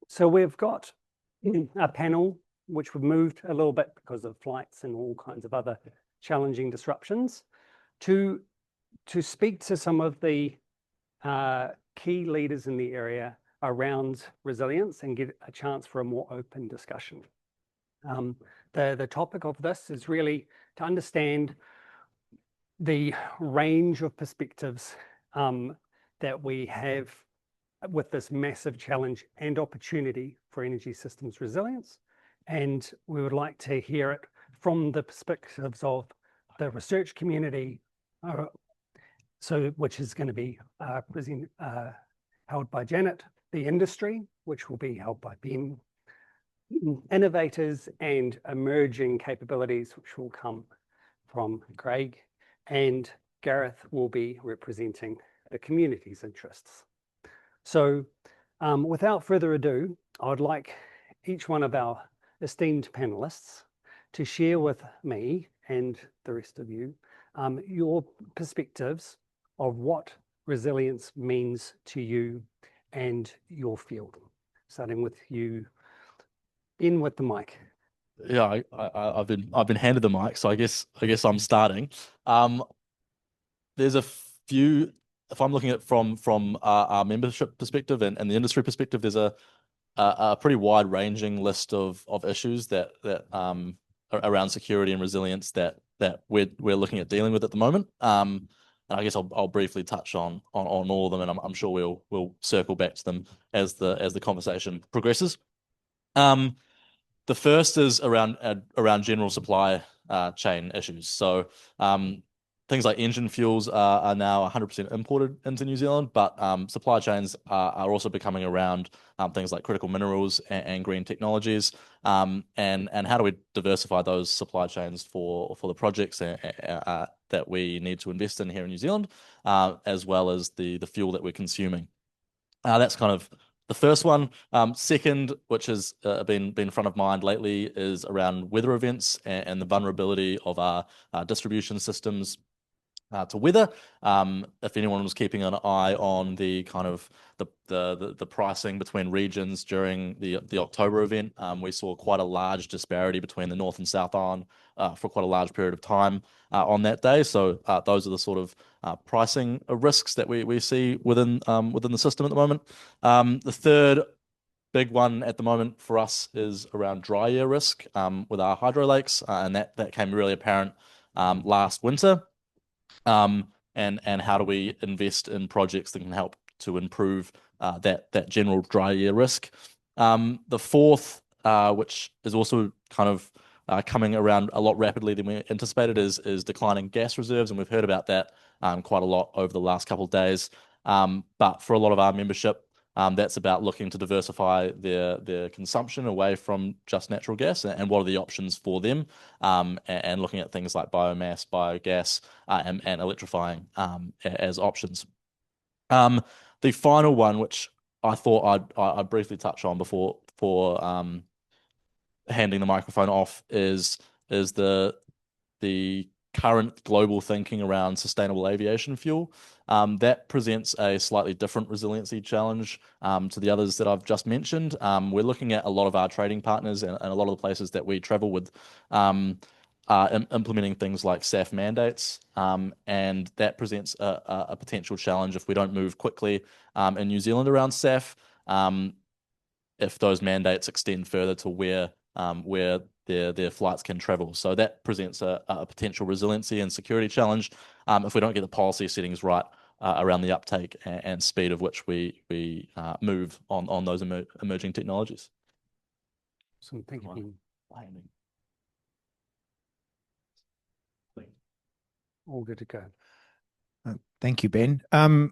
So we've got a panel which we've moved a little bit because of flights and all kinds of other challenging disruptions to speak to some of the key leaders in the area around resilience and get a chance for a more open discussion. The topic of this is really to understand the range of perspectives that we have with this massive challenge and opportunity for energy systems resilience. And we would like to hear it from the perspectives of the research community, which is going to be held by Janet, the industry, which will be held by Ben, innovators and emerging capabilities, which will come from Craig, and Gareth will be representing the community's interests. So without further ado, I would like each one of our esteemed panelists to share with me and the rest of you your perspectives of what resilience means to you and your field. Starting with you, Ben, with the mic. Yeah, I've been handed the mic, so I guess I'm starting. There's a few. If I'm looking at it from our membership perspective and the industry perspective, there's a pretty wide-ranging list of issues that around security and resilience that we're looking at dealing with at the moment. And I guess I'll briefly touch on all of them, and I'm sure we'll circle back to them as the conversation progresses. The first is around general supply chain issues. So things like engine fuels are now 100% imported into New Zealand, but supply chains are also becoming around things like critical minerals and green technologies. And how do we diversify those supply chains for the projects that we need to invest in here in New Zealand, as well as the fuel that we're consuming. That's kind of the first one. Second, which has been front of mind lately, is around weather events and the vulnerability of our distribution systems to weather. If anyone was keeping an eye on the kind of the pricing between regions during the October event, we saw quite a large disparity between the North and South Island for quite a large period of time on that day. So those are the sort of pricing risks that we see within the system at the moment. The third big one at the moment for us is around dry year risk with our hydro lakes, and that came really apparent last winter. And how do we invest in projects that can help to improve that general dry year risk. The fourth, which is also kind of coming around a lot rapidly than we anticipated, is declining gas reserves, and we've heard about that quite a lot over the last couple of days. But for a lot of our membership, that's about looking to diversify their consumption away from just natural gas, and what are the options for them, and looking at things like biomass, biogas, and electrifying as options. The final one, which I thought I'd briefly touch on before handing the microphone off, is the current global thinking around sustainable aviation fuel. That presents a slightly different resiliency challenge to the others that I've just mentioned. We're looking at a lot of our trading partners and a lot of the places that we travel with implementing things like SAF mandates, and that presents a potential challenge if we don't move quickly in New Zealand around SAF, if those mandates extend further to where their flights can travel. So that presents a potential resiliency and security challenge if we don't get the policy settings right around the uptake and speed of which we move on those emerging technologies. So thank you. All good to go. Thank you, Ben. I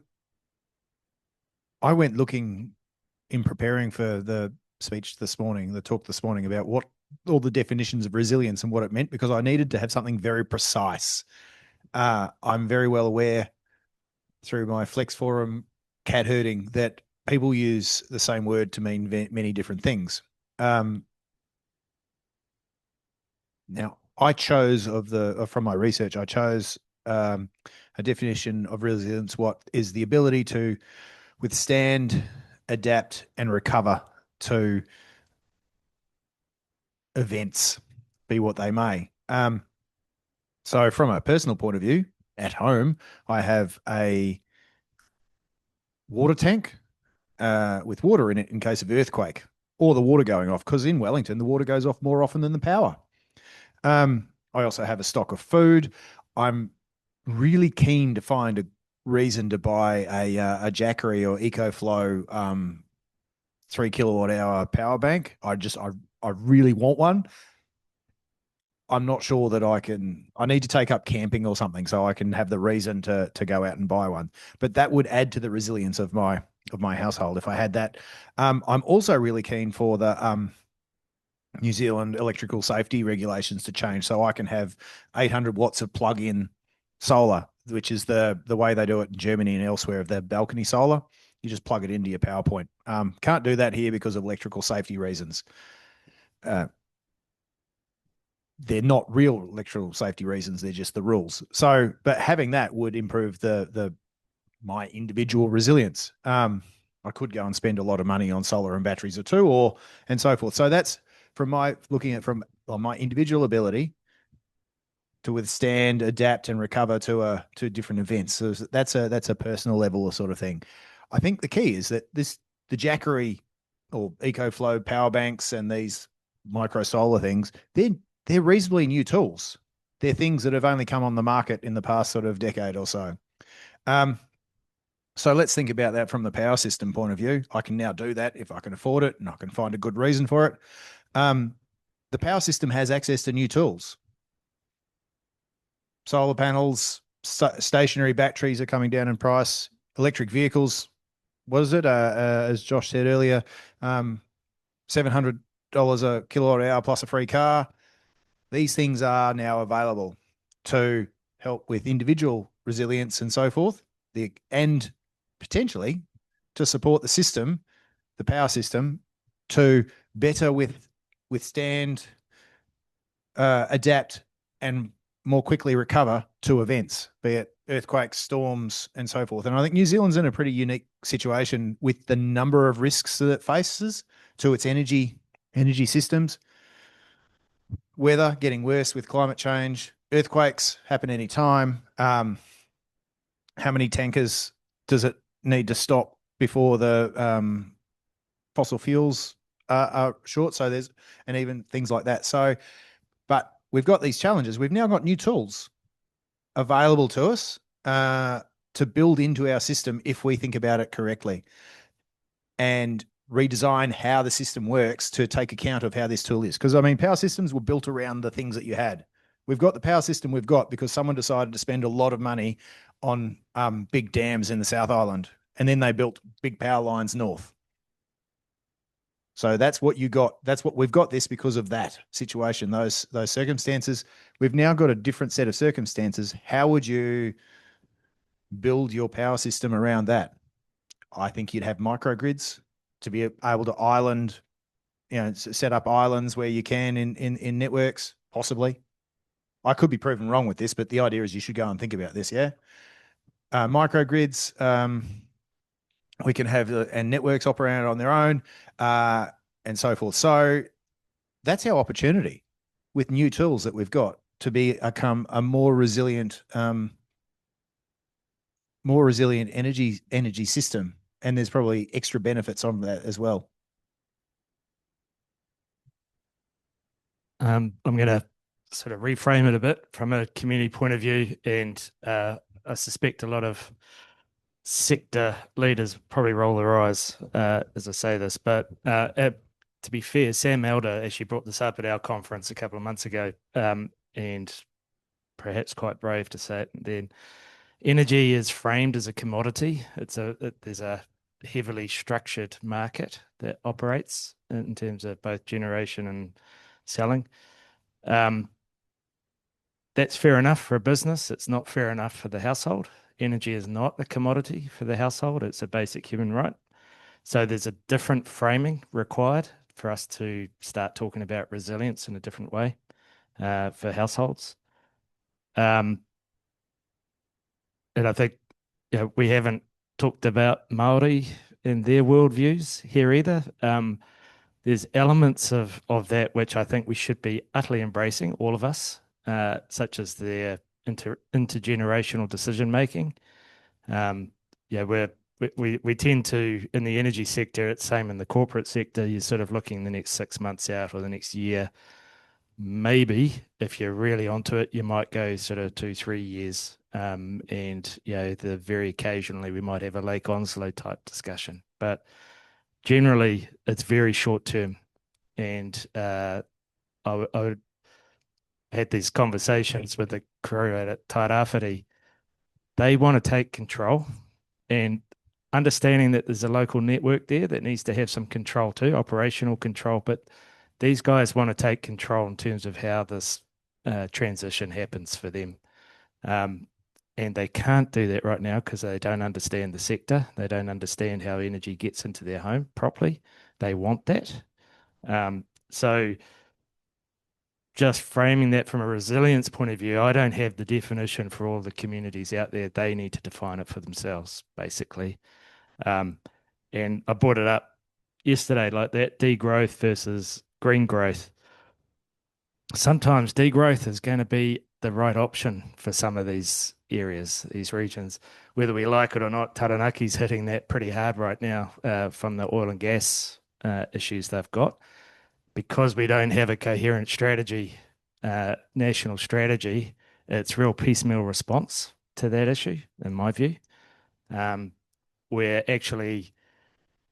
went looking in preparing for the speech this morning, the talk this morning, about what all the definitions of resilience and what it meant, because I needed to have something very precise. I'm very well aware through my Flexforum cat herding that people use the same word to mean many different things. Now, I chose from my research, I chose a definition of resilience, what is the ability to withstand adapt, and recover to events, be what they may. So from a personal point of view, at home, I have a water tank with water in it in case of earthquake or the water going off, because in Wellington, the water goes off more often than the power. I also have a stock of food. I'm really keen to find a reason to buy a Jackery or EcoFlow 3 kilowatt hour power bank. I really want one. I'm not sure that I need to take up camping or something so I can have the reason to go out and buy one. But that would add to the resilience of my household if I had that. I'm also really keen for the New Zealand electrical safety regulations to change so I can have 800 watts of plug-in solar, which is the way they do it in Germany and elsewhere of the balcony solar. You just plug it into your power point. Can't do that here because of electrical safety reasons. They're not real electrical safety reasons. They're just the rules. So, but having that would improve my individual resilience. I could go and spend a lot of money on solar and batteries or two, and so forth. So that's from my individual ability to withstand, adapt, and recover to different events. So that's a personal level sort of thing. I think the key is that the Jackery or EcoFlow power banks and these micro solar things, they're reasonably new tools. They're things that have only come on the market in the past sort of decade or so. So let's think about that from the power system point of view. I can now do that if I can afford it and I can find a good reason for it. The power system has access to new tools. Solar panels, stationary batteries are coming down in price. Electric vehicles, what is it? As Josh said earlier, $700 a kilowatt hour plus a free car. These things are now available to help with individual resilience and so forth, and potentially to support the system, the power system, to better withstand, adapt, and more quickly recover to events, be it earthquakes, storms, and so forth. And I think New Zealand's in a pretty unique situation with the number of risks that it faces to its energy systems. Weather getting worse with climate change, earthquakes happen any time. How many tankers does it need to stop before the fossil fuels are short? So and even things like that. So, but we've got these challenges. We've now got new tools available to us to build into our system if we think about it correctly, and redesign how the system works to take account of how this tool is. Because, I mean, power systems were built around the things that you had. We've got the power system we've got because someone decided to spend a lot of money on big dams in the South Island, and then they built big power lines north. So that's what you got. That's what we've got this because of that situation, those circumstances. We've now got a different set of circumstances. How would you build your power system around that? I think you'd have microgrids to be able to island, set up islands where you can in networks, possibly. I could be proven wrong with this, but the idea is you should go and think about this, yeah? Microgrids, we can have and networks operate on their own, and so forth. So that's our opportunity with new tools that we've got to become a more resilient energy system. And there's probably extra benefits on that as well. I'm going to sort of reframe it a bit from a community point of view, and I suspect a lot of sector leaders probably roll their eyes as I say this, but to be fair, Sam Elder actually brought this up at our conference a couple of months ago, and perhaps quite brave to say it then. Energy is framed as a commodity. There's a heavily structured market that operates in terms of both generation and selling. That's fair enough for a business. It's not fair enough for the household. Energy is not a commodity for the household. It's a basic human right. So there's a different framing required for us to start talking about resilience in a different way for households. And I think we haven't talked about Māori in their worldviews here either. There's elements of that which I think we should be utterly embracing, all of us, such as their intergenerational decision making. We tend to, in the energy sector, it's same in the corporate sector, you're sort of looking the next 6 months out or the next year. Maybe if you're really onto it, you might go sort of 2-3 years. Very occasionally we might have a Lake Onslow type discussion, but generally it's very short term. And I had these conversations with the crew at Tairāwhiti. They want to take control, and understanding that there's a local network there that needs to have some control too, operational control, but these guys want to take control in terms of how this transition happens for them. And they can't do that right now because they don't understand the sector. They don't understand how energy gets into their home properly. They want that. So just framing that from a resilience point of view, I don't have the definition for all the communities out there. They need to define it for themselves, basically. And I brought it up yesterday, like that degrowth versus green growth. Sometimes degrowth is going to be the right option for some of these areas, these regions, whether we like it or not. Taranaki's hitting that pretty hard right now from the oil and gas issues they've got. Because we don't have a coherent strategy, national strategy, it's real piecemeal response to that issue, in my view, where actually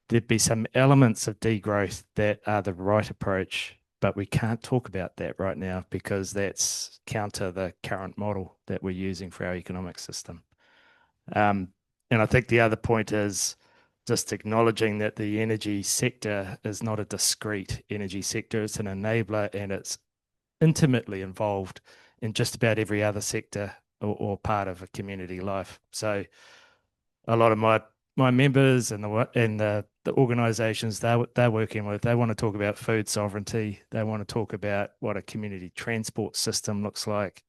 there'd be some elements of degrowth that are the right approach, but we can't talk about that right now because that's counter the current model that we're using for our economic system. And I think the other point is just acknowledging that the energy sector is not a discrete energy sector. It's an enabler, and it's intimately involved in just about every other sector or part of a community life. So a lot of my members and the organisations they're working with, they want to talk about food sovereignty. They want to talk about what a community transport system looks like.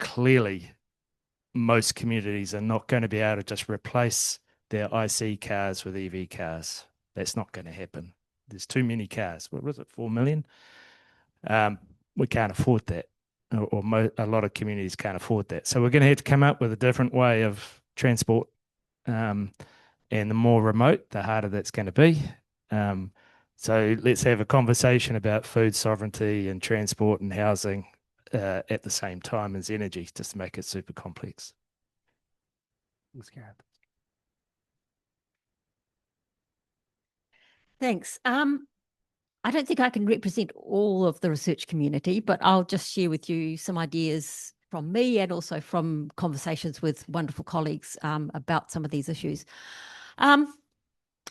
Clearly, most communities are not going to be able to just replace their IC cars with EV cars. That's not going to happen. There's too many cars. What was it, 4 million? We can't afford that, or a lot of communities can't afford that. So we're going to have to come up with a different way of transport. And the more remote, the harder that's going to be. So let's have a conversation about food sovereignty and transport and housing at the same time as energy, just to make it super complex. Thanks, Gareth. Thanks. I don't think I can represent all of the research community, but I'll just share with you some ideas from me and also from conversations with wonderful colleagues about some of these issues. I'll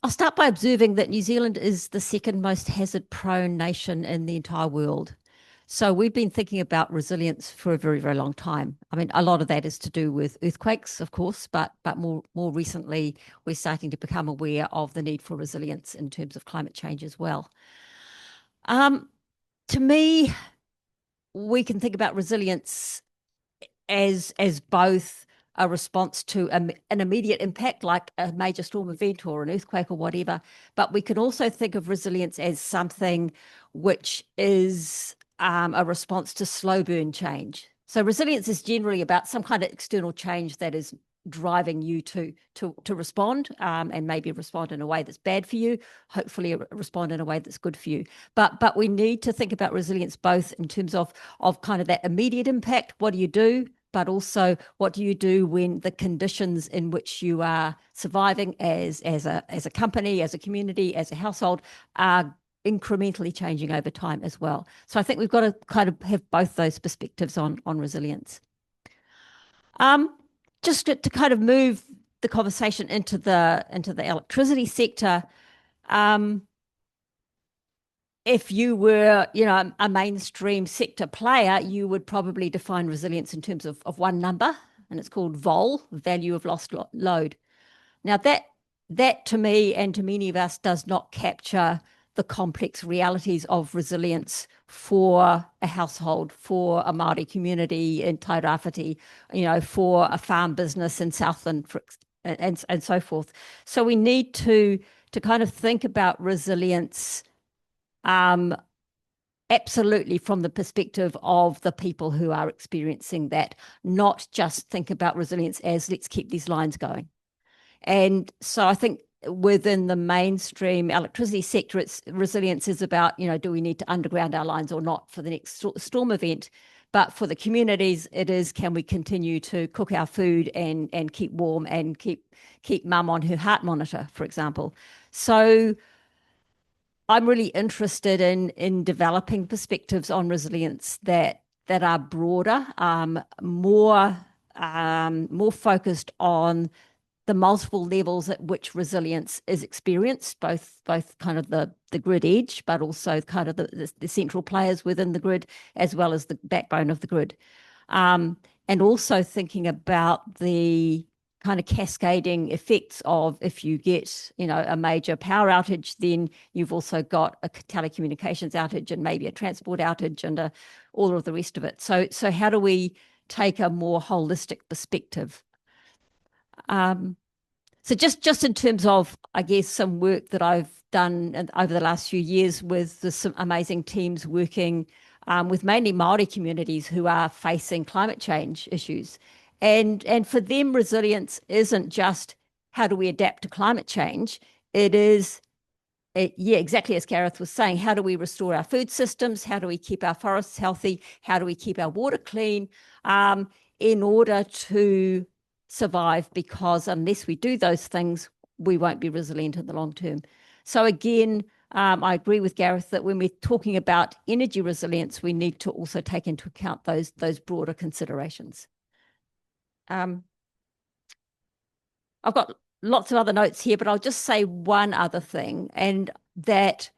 start by observing that New Zealand is the second most hazard-prone nation in the entire world. So we've been thinking about resilience for a very, very long time. I mean, a lot of that is to do with earthquakes, of course, but more recently, we're starting to become aware of the need for resilience in terms of climate change as well. To me, we can think about resilience as both a response to an immediate impact like a major storm event or an earthquake or whatever, but we can also think of resilience as something which is a response to slow burn change. So resilience is generally about some kind of external change that is driving you to respond and maybe respond in a way that's bad for you, hopefully respond in a way that's good for you. But we need to think about resilience both in terms of kind of that immediate impact, what do you do, but also what do you do when the conditions in which you are surviving as a company, as a community, as a household are incrementally changing over time as well. So I think we've got to kind of have both those perspectives on resilience. Just to kind of move the conversation into the electricity sector, if you were, a mainstream sector player, you would probably define resilience in terms of one number, and it's called VOL, value of lost load. Now that to me and to many of us does not capture the complex realities of resilience for a household, for a Māori community in Tairāwhiti, for a farm business in Southland, and so forth. So we need to kind of think about resilience absolutely from the perspective of the people who are experiencing that, not just think about resilience as let's keep these lines going. And so I think within the mainstream electricity sector, resilience is about, do we need to underground our lines or not for the next storm event? But for the communities, it is, can we continue to cook our food and keep warm and keep mum on her heart monitor, for example. So I'm really interested in developing perspectives on resilience that are broader, more focused on the multiple levels at which resilience is experienced, both kind of the grid edge, but also kind of the central players within the grid, as well as the backbone of the grid. And also thinking about the kind of cascading effects of, if you get, a major power outage, then you've also got a telecommunications outage and maybe a transport outage and all of the rest of it. So how do we take a more holistic perspective? So just in terms of, I guess, some work that I've done over the last few years with some amazing teams working with mainly Māori communities who are facing climate change issues. And for them, resilience isn't just how do we adapt to climate change. It is, exactly as Gareth was saying, how do we restore our food systems? How do we keep our forests healthy? How do we keep our water clean in order to survive? Because unless we do those things, we won't be resilient in the long term. So again, I agree with Gareth that when we're talking about energy resilience, we need to also take into account those broader considerations. I've got lots of other notes here, but I'll just say one other thing, and that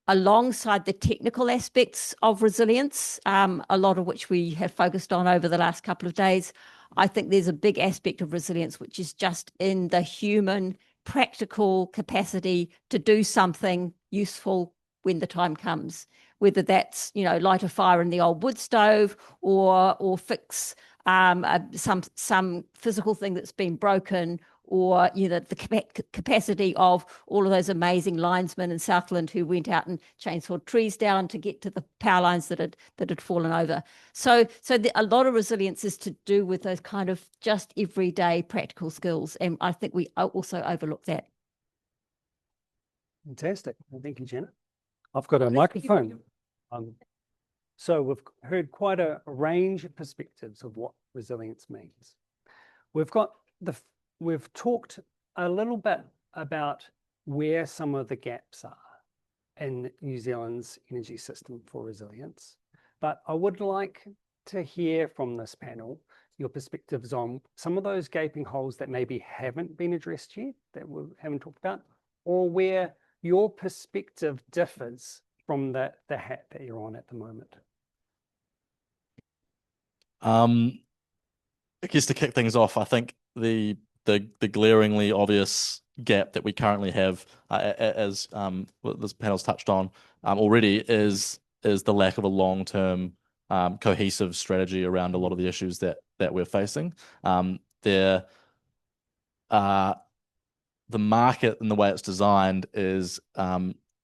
alongside the technical aspects of resilience, a lot of which we have focused on over the last couple of days, I think there's a big aspect of resilience which is just in the human practical capacity to do something useful when the time comes, whether that's, light a fire in the old wood stove or fix some physical thing that's been broken, or the capacity of all of those amazing linesmen in Southland who went out and chainsawed trees down to get to the power lines that had fallen over. So a lot of resilience is to do with those kind of just everyday practical skills, and I think we also overlook that. Fantastic. Well, thank you, Janet. I've got a microphone. So we've heard quite a range of perspectives of what resilience means. We've talked a little bit about where some of the gaps are in New Zealand's energy system for resilience, but I would like to hear from this panel your perspectives on some of those gaping holes that maybe haven't been addressed yet, that we haven't talked about, or where your perspective differs from the hat that you're on at the moment. I guess to kick things off, I think the glaringly obvious gap that we currently have, as what this panel's touched on already, is the lack of a long-term cohesive strategy around a lot of the issues that we're facing. The market and the way it's designed is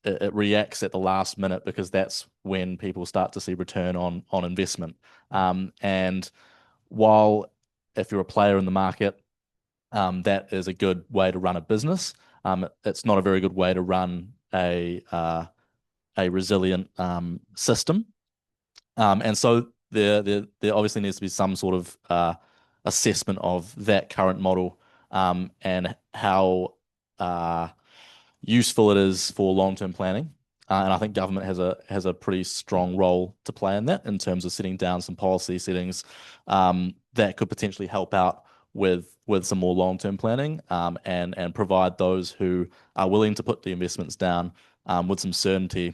it reacts at the last minute, because that's when people start to see return on investment. And while if you're a player in the market, that is a good way to run a business, it's not a very good way to run a resilient system. And so there obviously needs to be some sort of assessment of that current model and how useful it is for long-term planning. And I think government has a pretty strong role to play in that, in terms of setting down some policy settings that could potentially help out with some more long-term planning and provide those who are willing to put the investments down with some certainty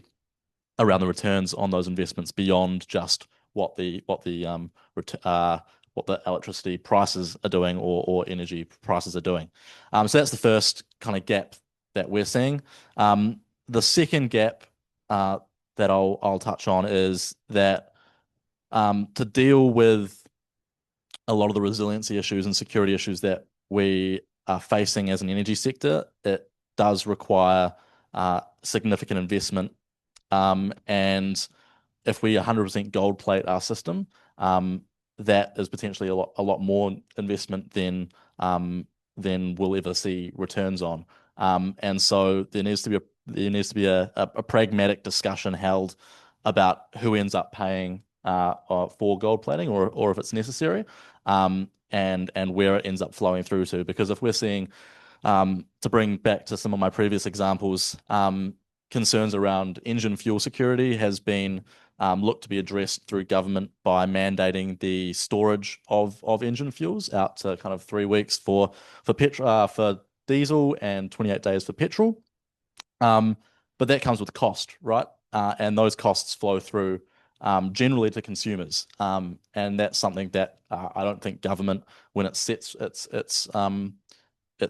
around the returns on those investments beyond just what the electricity prices are doing or energy prices are doing. So that's the first kind of gap that we're seeing. The second gap that I'll touch on is that to deal with a lot of the resiliency issues and security issues that we are facing as an energy sector, it does require significant investment. And if we 100% gold plate our system, that is potentially a lot more investment than we'll ever see returns on. And so there needs to be a pragmatic discussion held about who ends up paying for gold plating, or if it's necessary, and where it ends up flowing through to. Because if we're seeing, to bring back to some of my previous examples, concerns around engine fuel security has been looked to be addressed through government by mandating the storage of engine fuels out to kind of 3 weeks for diesel and 28 days for petrol. But that comes with cost, right? And those costs flow through generally to consumers. And that's something that I don't think government, when it sets its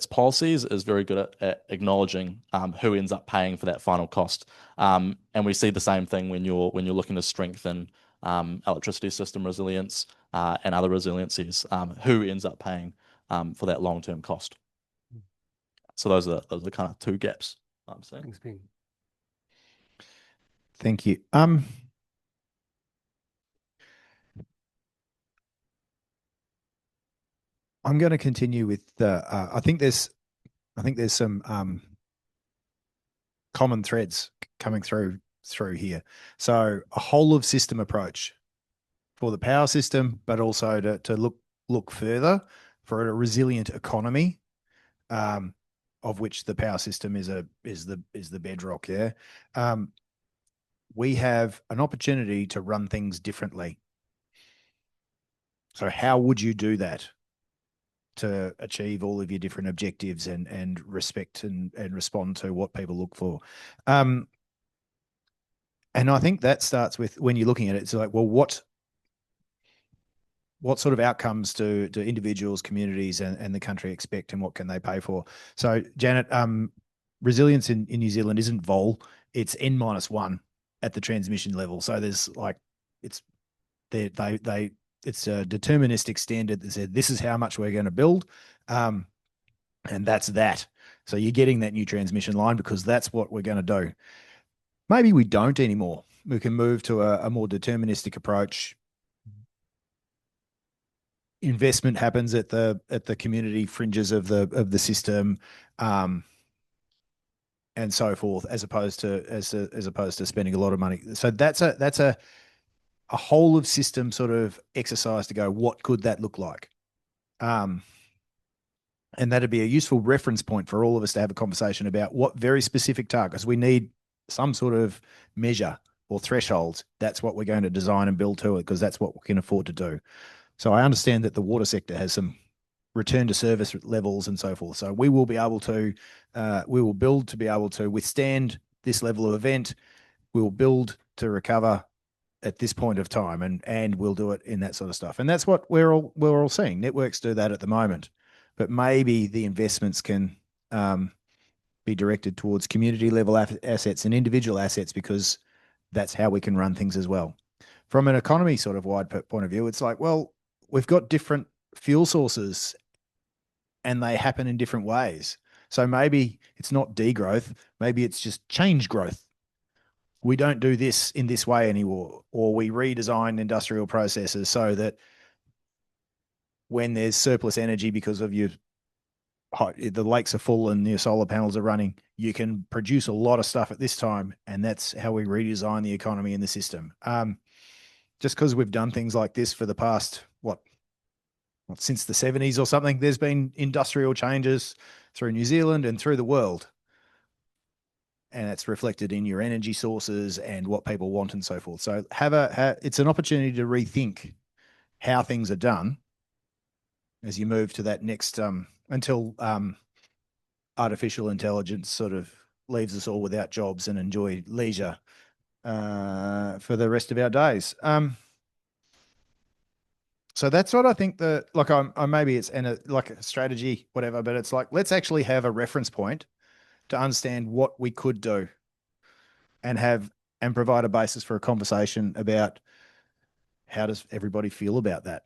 policies, is very good at acknowledging who ends up paying for that final cost. And we see the same thing when you're looking to strengthen electricity system resilience and other resiliencies, who ends up paying for that long-term cost. So those are the kind of two gaps I'm seeing. Thanks, Ben. Thank you. I'm going to continue with the. I think there's some common threads coming through here. So a whole of system approach for the power system, but also to look further for a resilient economy, of which the power system is the bedrock. Yeah, we have an opportunity to run things differently. So how would you do that to achieve all of your different objectives and respect and respond to what people look for? And I think that starts with, when you're looking at it, it's like, well, what sort of outcomes do individuals, communities, and the country expect, and what can they pay for? So, Janet, resilience in New Zealand isn't vol, it's N-1 at the transmission level. So there's like, it's a deterministic standard that said this is how much we're going to build, and that's that. So you're getting that new transmission line because that's what we're going to do. Maybe we don't anymore. We can move to a more deterministic approach. Investment happens at the community fringes of the system, and so forth, as opposed to spending a lot of money. So that's a whole of system sort of exercise to go, what could that look like? And that'd be a useful reference point for all of us to have a conversation about what very specific targets. We need some sort of measure or thresholds. That's what we're going to design and build to it, because that's what we can afford to do. So I understand that the water sector has some return to service levels and so forth. So we will be able to, we will build to be able to withstand this level of event. We will build to recover at this point of time, and we'll do it in that sort of stuff. And that's what we're all seeing. Networks do that at the moment, but maybe the investments can be directed towards community level assets and individual assets, because that's how we can run things as well. From an economy sort of wide point of view, it's like, well, we've got different fuel sources and they happen in different ways. So maybe it's not degrowth, maybe it's just change growth. We don't do this in this way anymore, or we redesign industrial processes so that when there's surplus energy because of the lakes are full and your solar panels are running, you can produce a lot of stuff at this time, and that's how we redesign the economy and the system. Just because we've done things like this for the past, since the 70s or something, there's been industrial changes through New Zealand and through the world. And it's reflected in your energy sources and what people want and so forth. So it's an opportunity to rethink how things are done as you move to that next, until artificial intelligence sort of leaves us all without jobs and enjoy leisure for the rest of our days. So that's what I think maybe it's like a strategy, whatever, but it's like, let's actually have a reference point to understand what we could do and provide a basis for a conversation about how does everybody feel about that.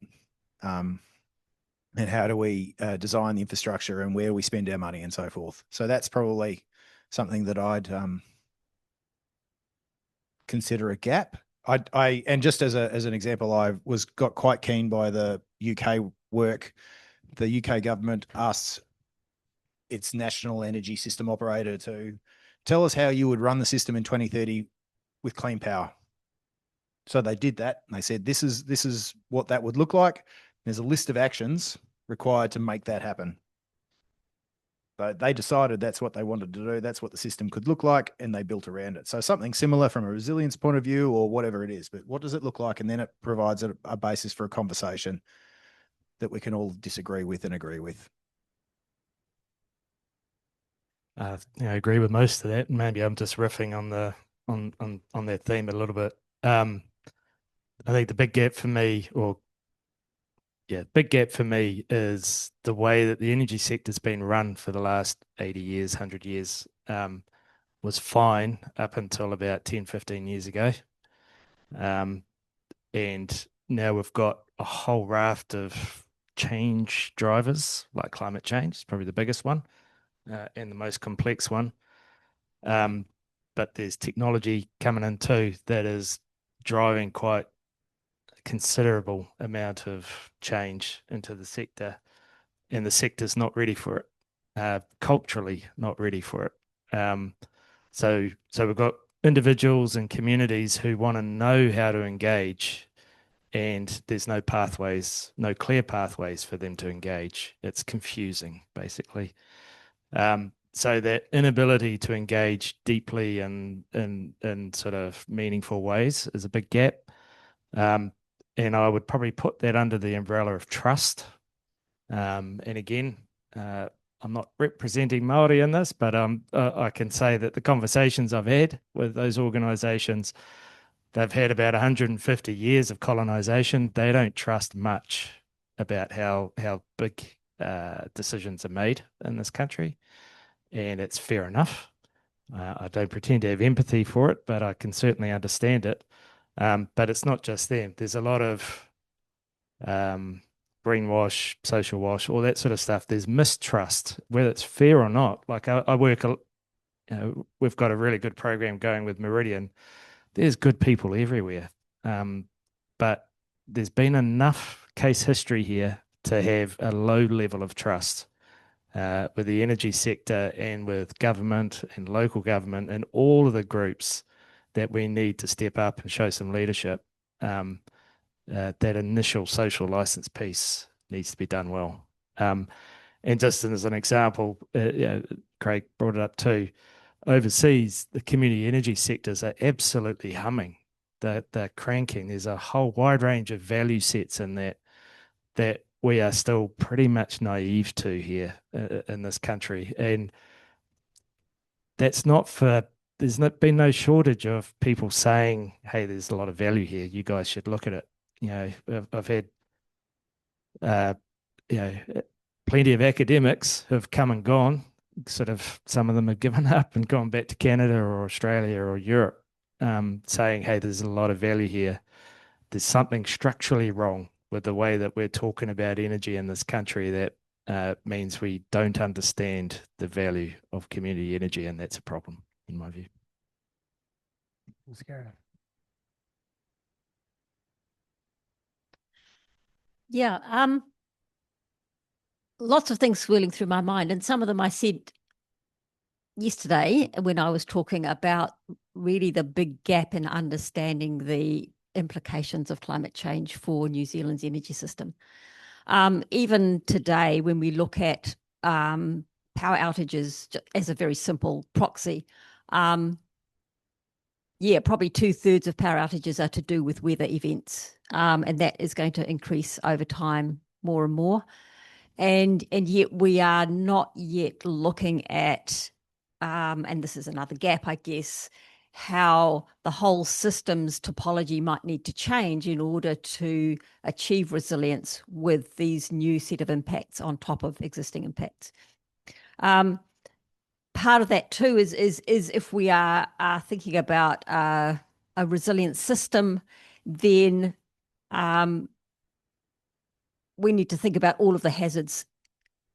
and how do we design the infrastructure and where do we spend our money and so forth. So that's probably something that I'd consider a gap. And just as an example, I got quite keen by the UK work. The UK government asked its national energy system operator to tell us how you would run the system in 2030 with clean power. So they did that, and they said, this is what that would look like. There's a list of actions required to make that happen. So they decided that's what they wanted to do. That's what the system could look like, and they built around it. So something similar from a resilience point of view or whatever it is, but what does it look like? And then it provides a basis for a conversation that we can all disagree with and agree with. I agree with most of that. Maybe I'm just riffing on the on that theme a little bit. I think the big gap for me, is the way that the energy sector's been run for the last 80 years, 100 years, was fine up until about 10, 15 years ago. And now we've got a whole raft of change drivers, like climate change, probably the biggest one, and the most complex one. But there's technology coming in too that is driving quite considerable amount of change into the sector, and the sector's not ready for it, culturally not ready for it. So we've got individuals and communities who want to know how to engage, and there's no pathways, no clear pathways for them to engage. It's confusing, basically. So that inability to engage deeply and in sort of meaningful ways is a big gap. And I would probably put that under the umbrella of trust. And again, I'm not representing Māori in this, but I can say that the conversations I've had with those organisations, they've had about 150 years of colonisation. They don't trust much about how big decisions are made in this country, and it's fair enough. I don't pretend to have empathy for it, but I can certainly understand it. But it's not just them. There's a lot of greenwash, social wash, all that sort of stuff. There's mistrust, whether it's fair or not. Like I work, we've got a really good program going with Meridian. There's good people everywhere. But there's been enough case history here to have a low level of trust with the energy sector and with government and local government and all of the groups that we need to step up and show some leadership. That initial social license piece needs to be done well. And just as an example, Craig brought it up too, overseas, the community energy sectors are absolutely humming. They're cranking. There's a whole wide range of value sets in that we are still pretty much naive to here in this country. And that's not for, there's been no shortage of people saying, hey, there's a lot of value here. You guys should look at it. You know, I've had, plenty of academics who have come and gone. Sort of, some of them have given up and gone back to Canada or Australia or Europe, saying, hey, there's a lot of value here. There's something structurally wrong with the way that we're talking about energy in this country that means we don't understand the value of community energy, and that's a problem, in my view. Thanks, Gareth. Yeah, lots of things swirling through my mind, and some of them I said yesterday when I was talking about really the big gap in understanding the implications of climate change for New Zealand's energy system. Even today, when we look at power outages as a very simple proxy, probably 2/3 of power outages are to do with weather events, and that is going to increase over time more and more. And yet we are not yet looking at, and this is another gap, I guess, how the whole system's topology might need to change in order to achieve resilience with these new set of impacts on top of existing impacts. Part of that too is if we are thinking about a resilient system, then we need to think about all of the hazards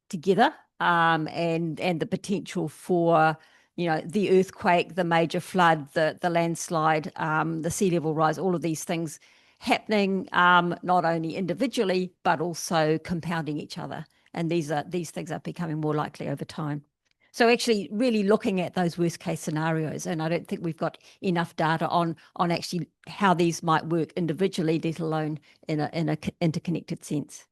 together, and the potential for, the earthquake, the major flood, the landslide, the sea level rise, all of these things happening, not only individually but also compounding each other. And these things are becoming more likely over time. So actually really looking at those worst case scenarios, and I don't think we've got enough data on actually how these might work individually, let alone in a interconnected sense.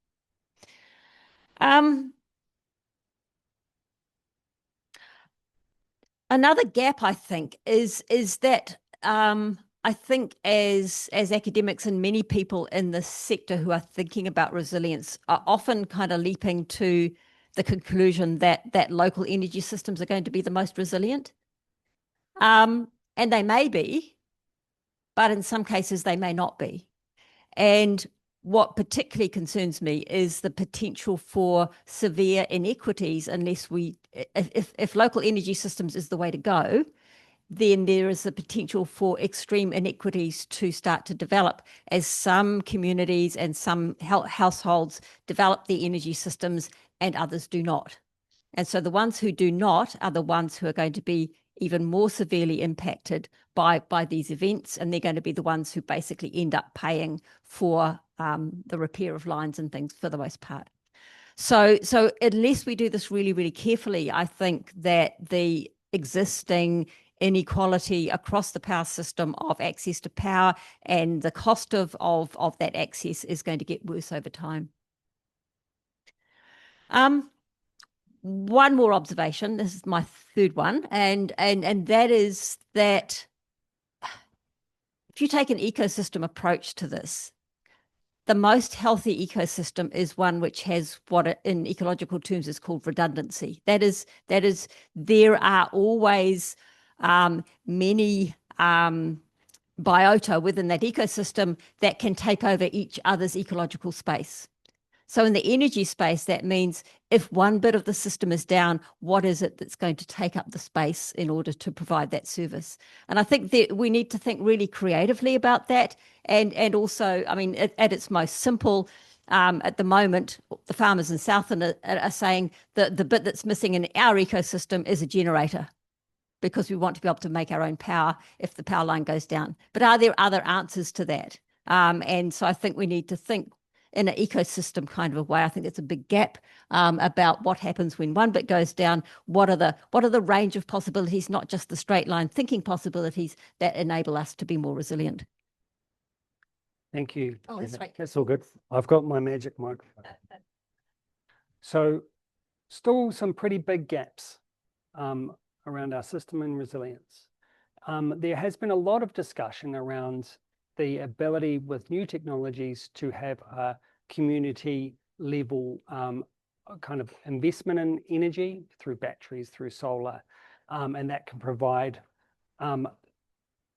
Another gap, I think, is that I think as academics and many people in this sector who are thinking about resilience are often kind of leaping to the conclusion that local energy systems are going to be the most resilient. And they may be, but in some cases they may not be. And what particularly concerns me is the potential for severe inequities unless if local energy systems is the way to go, then there is the potential for extreme inequities to start to develop as some communities and some households develop their energy systems and others do not. And so the ones who do not are the ones who are going to be even more severely impacted by these events, and they're going to be the ones who basically end up paying for the repair of lines and things for the most part. So unless we do this really, really carefully, I think that the existing inequality across the power system of access to power and the cost of that access is going to get worse over time. One more observation, this is my third one, and that is that if you take an ecosystem approach to this, the most healthy ecosystem is one which has what in ecological terms is called redundancy. That is there are always many biota within that ecosystem that can take over each other's ecological space. So in the energy space, that means if one bit of the system is down, what is it that's going to take up the space in order to provide that service? And I think that we need to think really creatively about that. And also, I mean, at its most simple, at the moment, the farmers in Southland are saying that the bit that's missing in our ecosystem is a generator, because we want to be able to make our own power if the power line goes down. But are there other answers to that? And so I think we need to think in an ecosystem kind of a way. I think it's a big gap about what happens when one bit goes down. What are the range of possibilities, not just the straight line thinking possibilities that enable us to be more resilient? Thank you. Oh, that's right. That's all good. I've got my magic microphone. So still some pretty big gaps around our system and resilience. There has been a lot of discussion around the ability with new technologies to have a community level kind of investment in energy through batteries, through solar, and that can provide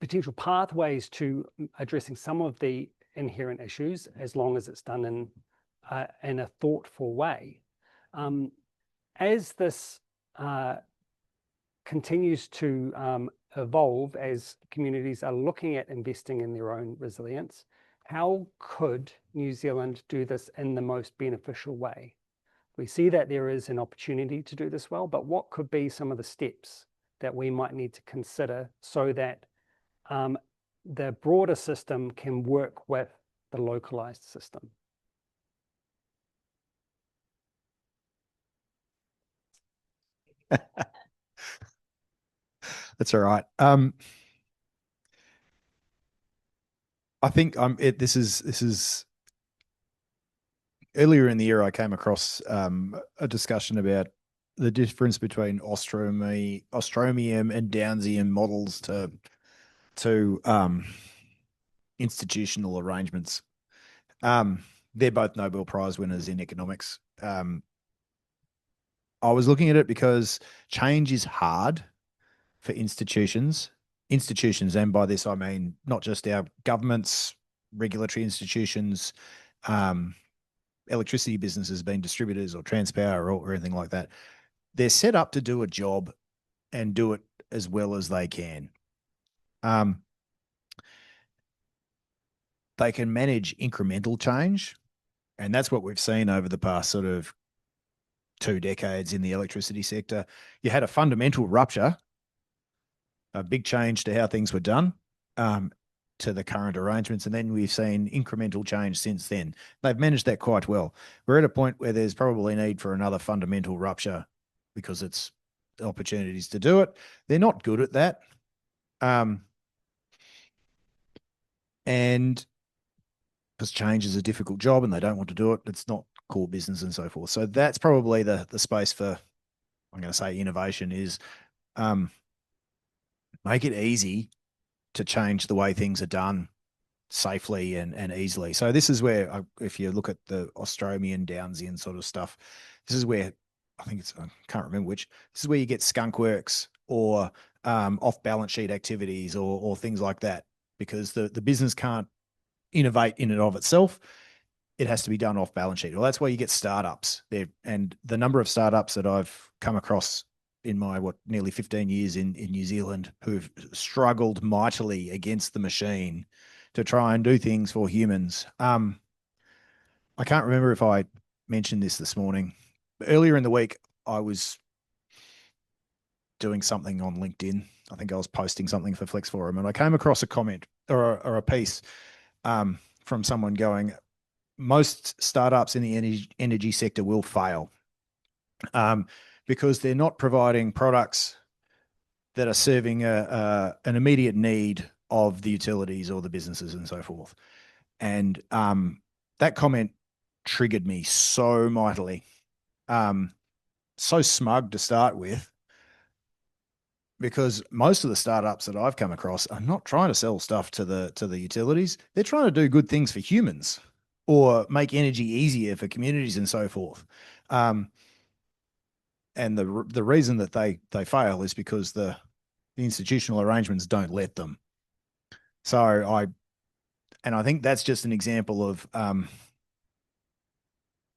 potential pathways to addressing some of the inherent issues as long as it's done in a thoughtful way. As this continues to evolve, as communities are looking at investing in their own resilience, how could New Zealand do this in the most beneficial way? We see that there is an opportunity to do this well, but what could be some of the steps that we might need to consider so that the broader system can work with the localized system? That's all right. I think this is earlier in the year I came across a discussion about the difference between ostromium and Downsian models to institutional arrangements. They're both Nobel Prize winners in economics. I was looking at it because change is hard for institutions, and by this I mean not just our governments, regulatory institutions, electricity businesses being distributors or Transpower or anything like that. They're set up to do a job and do it as well as they can. They can manage incremental change, And that's what we've seen over the past sort of 2 decades in the electricity sector. You had a fundamental rupture, a big change to how things were done, to the current arrangements. And then we've seen incremental change since then. They've managed that quite well. We're at a point where there's probably need for another fundamental rupture because it's opportunities to do it. They're not good at that. And because change is a difficult job and they don't want to do it, it's not core business and so forth. So that's probably the space for, I'm going to say, innovation is make it easy to change the way things are done safely and easily. So this is where, if you look at the Australian Downsian sort of stuff, this is where I think it's, I can't remember which, this is where you get skunk works or off balance sheet activities or things like that, because the business can't innovate in and of itself. It has to be done off balance sheet. Well, that's why you get startups there. And the number of startups that I've come across in my, nearly 15 years in New Zealand, who've struggled mightily against the machine to try and do things for humans. I can't remember if I mentioned this morning. Earlier in the week, I was doing something on LinkedIn. I think I was posting something for Flexforum, and I came across a comment or a piece from someone going, most startups in the energy sector will fail because they're not providing products that are serving an immediate need of the utilities or the businesses and so forth. And that comment triggered me so mightily. So smug to start with, because most of the startups that I've come across are not trying to sell stuff to the utilities. They're trying to do good things for humans or make energy easier for communities and so forth. And the reason that they fail is because the institutional arrangements don't let them. So I think that's just an example of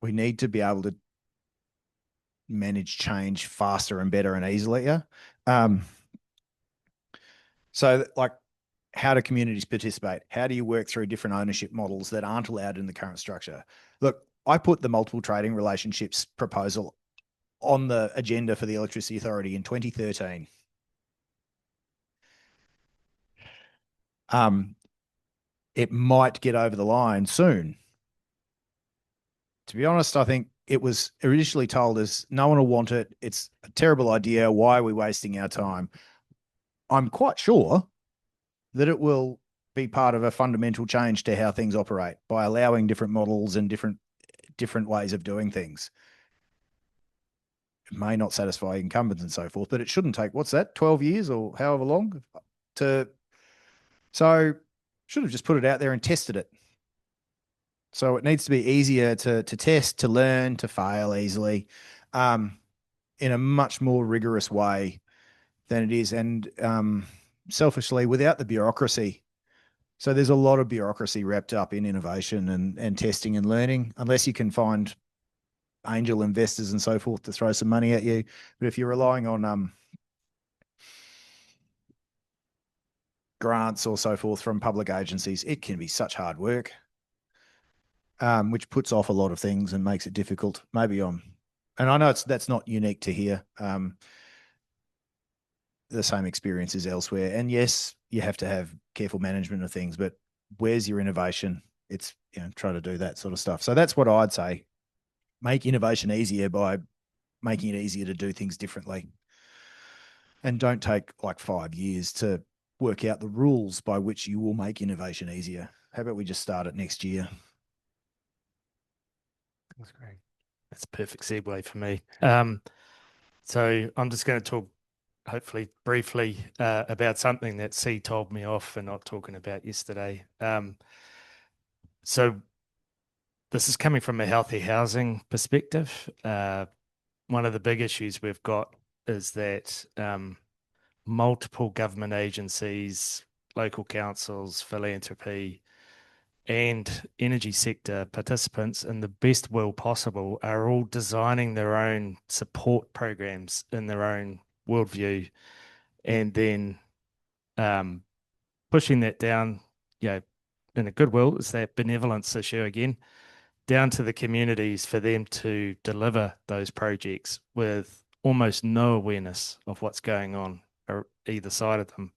we need to be able to manage change faster and better and easier. So like, how do communities participate? How do you work through different ownership models that aren't allowed in the current structure? Look, I put the multiple trading relationships proposal on the agenda for the Electricity Authority in 2013. It might get over the line soon. To be honest, I think it was initially told us no one will want it. It's a terrible idea. Why are we wasting our time? I'm quite sure that it will be part of a fundamental change to how things operate by allowing different models and different ways of doing things. It may not satisfy incumbents and so forth, but it shouldn't take, 12 years or however long so should have just put it out there and tested it. So it needs to be easier to test, to learn, to fail easily, in a much more rigorous way than it is. And selfishly, without the bureaucracy. So there's a lot of bureaucracy wrapped up in innovation and testing and learning, unless you can find angel investors and so forth to throw some money at you. But if you're relying on grants or so forth from public agencies, it can be such hard work, which puts off a lot of things and makes it difficult. And I know that's not unique to here. The same experiences elsewhere. And yes, you have to have careful management of things, but where's your innovation? It's, try to do that sort of stuff. So that's what I'd say. Make innovation easier by making it easier to do things differently. And don't take like 5 years to work out the rules by which you will make innovation easier. How about we just start it next year? That's great. That's a perfect segue for me. So I'm just going to talk, hopefully briefly, about something that C told me off for not talking about yesterday. So this is coming from a healthy housing perspective. One of the big issues we've got is that multiple government agencies, local councils, philanthropy, and energy sector participants, in the best will possible, are all designing their own support programs in their own worldview, and then pushing that down, in a goodwill, is that benevolence issue again, down to the communities for them to deliver those projects with almost no awareness of what's going on either side of them.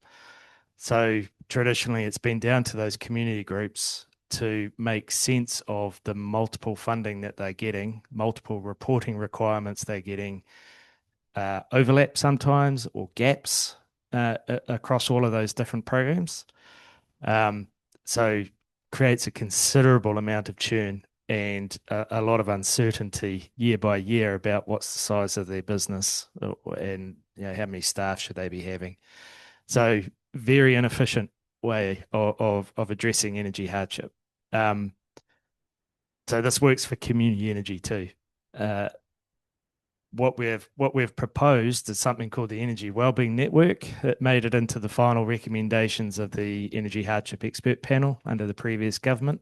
So traditionally, it's been down to those community groups to make sense of the multiple funding that they're getting, multiple reporting requirements they're getting, overlap sometimes or gaps across all of those different programs. So creates a considerable amount of churn and a lot of uncertainty year by year about what's the size of their business and how many staff should they be having. So very inefficient way of addressing energy hardship. So this works for community energy too. What we've proposed is something called the Energy Wellbeing Network. It made it into the final recommendations of the Energy Hardship Expert Panel under the previous government.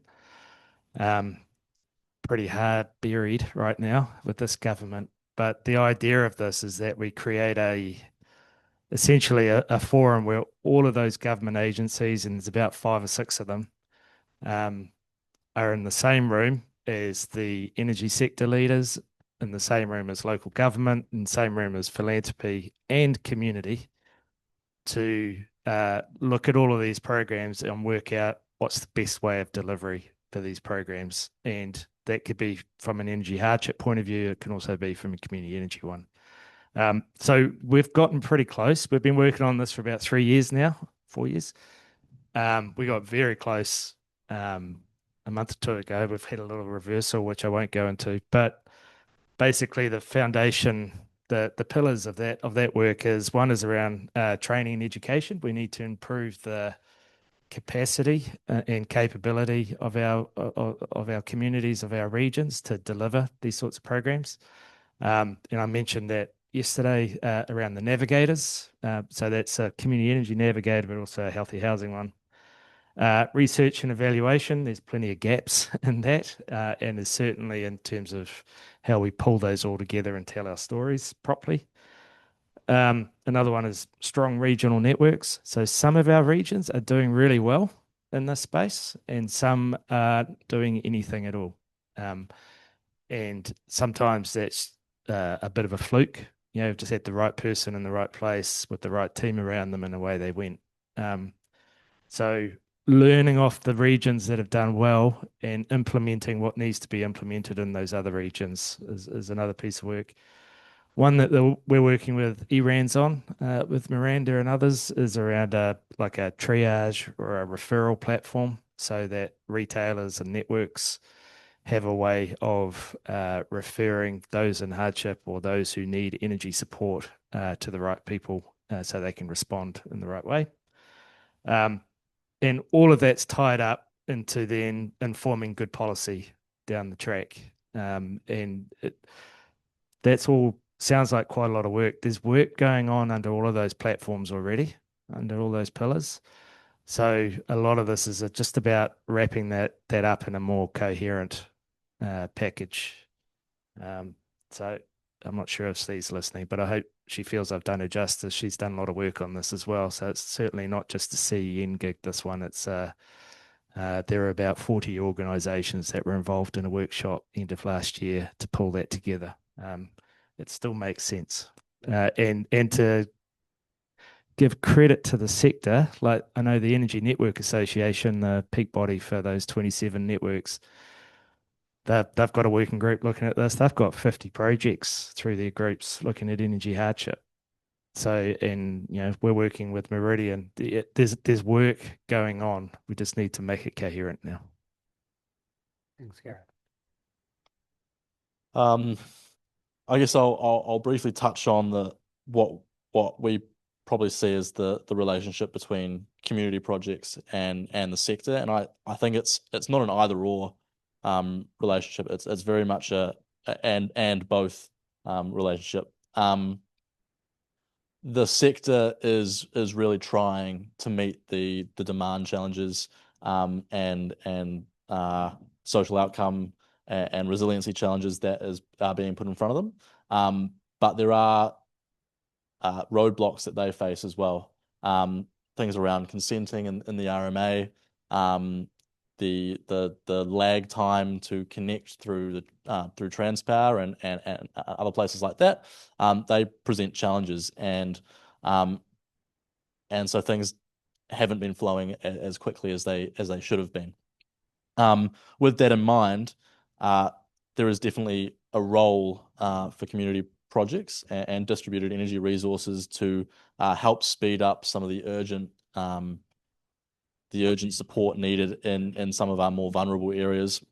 Pretty hard buried right now with this government. But the idea of this is that we create essentially a forum where all of those government agencies, and there's about 5 or 6 of them, are in the same room as the energy sector leaders, in the same room as local government, in the same room as philanthropy and community, to look at all of these programs and work out what's the best way of delivery for these programs. And that could be from an energy hardship point of view. It can also be from a community energy one. So we've gotten pretty close. We've been working on this for about 3 years now, 4 years. We got very close a month or 2 ago. We've had a little reversal, which I won't go into, but basically the foundation, the pillars of that work is, one is around training and education. We need to improve the capacity and capability of our communities, of our regions, to deliver these sorts of programs. And I mentioned that yesterday around the navigators. So that's a community energy navigator, but also a healthy housing one. Research and evaluation, there's plenty of gaps in that, and there's certainly in terms of how we pull those all together and tell our stories properly. Another one is strong regional networks. So some of our regions are doing really well in this space, and some aren't doing anything at all. And sometimes that's a bit of a fluke. You've just had the right person in the right place with the right team around them, and away they went. So learning off the regions that have done well and implementing what needs to be implemented in those other regions is another piece of work. One that we're working with ERANS on, with Miranda and others, is around like a triage or a referral platform, so that retailers and networks have a way of referring those in hardship or those who need energy support to the right people, so they can respond in the right way. And all of that's tied up into then informing good policy down the track. And that's all sounds like quite a lot of work. There's work going on under all of those platforms already, under all those pillars. So a lot of this is just about wrapping that up in a more coherent package. So I'm not sure if Steve's listening, but I hope she feels I've done her justice. She's done a lot of work on this as well. So it's certainly not just a CEN gig, this one. It's there are about 40 organisations that were involved in a workshop end of last year to pull that together. It still makes sense. And to give credit to the sector, like I know the Energy Network Association, the peak body for those 27 networks, they've got a working group looking at this. They've got 50 projects through their groups looking at energy hardship. So, and we're working with Meridian. There's work going on. We just need to make it coherent now. Thanks, Gareth. I guess I'll briefly touch on what we probably see as the relationship between community projects and the sector, and I think it's not an either or relationship. It's very much a and both relationship. The sector is really trying to meet the demand challenges and social outcome and resiliency challenges that are being put in front of them. But there are roadblocks that they face as well. Things around consenting in the RMA, the lag time to connect through through Transpower and other places like that, they present challenges, and so things haven't been flowing as quickly as they should have been. With that in mind, there is definitely a role for community projects and distributed energy resources to help speed up some of the urgent support needed in some of our more vulnerable areas.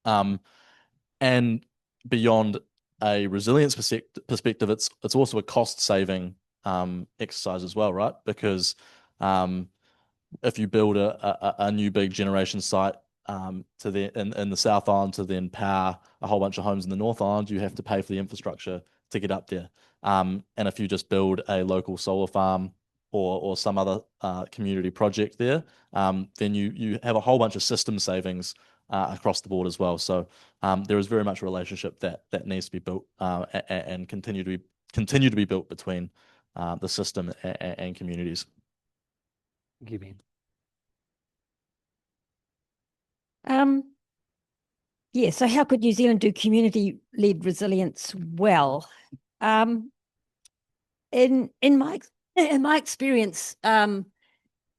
And beyond a resilience perspective, it's also a cost saving exercise as well, right? Because if you build a new big generation site in the South Island to then power a whole bunch of homes in the North Island, you have to pay for the infrastructure to get up there. And if you just build a local solar farm or some other community project there, then you have a whole bunch of system savings across the board as well. So there is very much a relationship that needs to be built and continue to be built between the system and communities. Thank you, Ben. Yeah, so how could New Zealand do community-led resilience well? In my experience,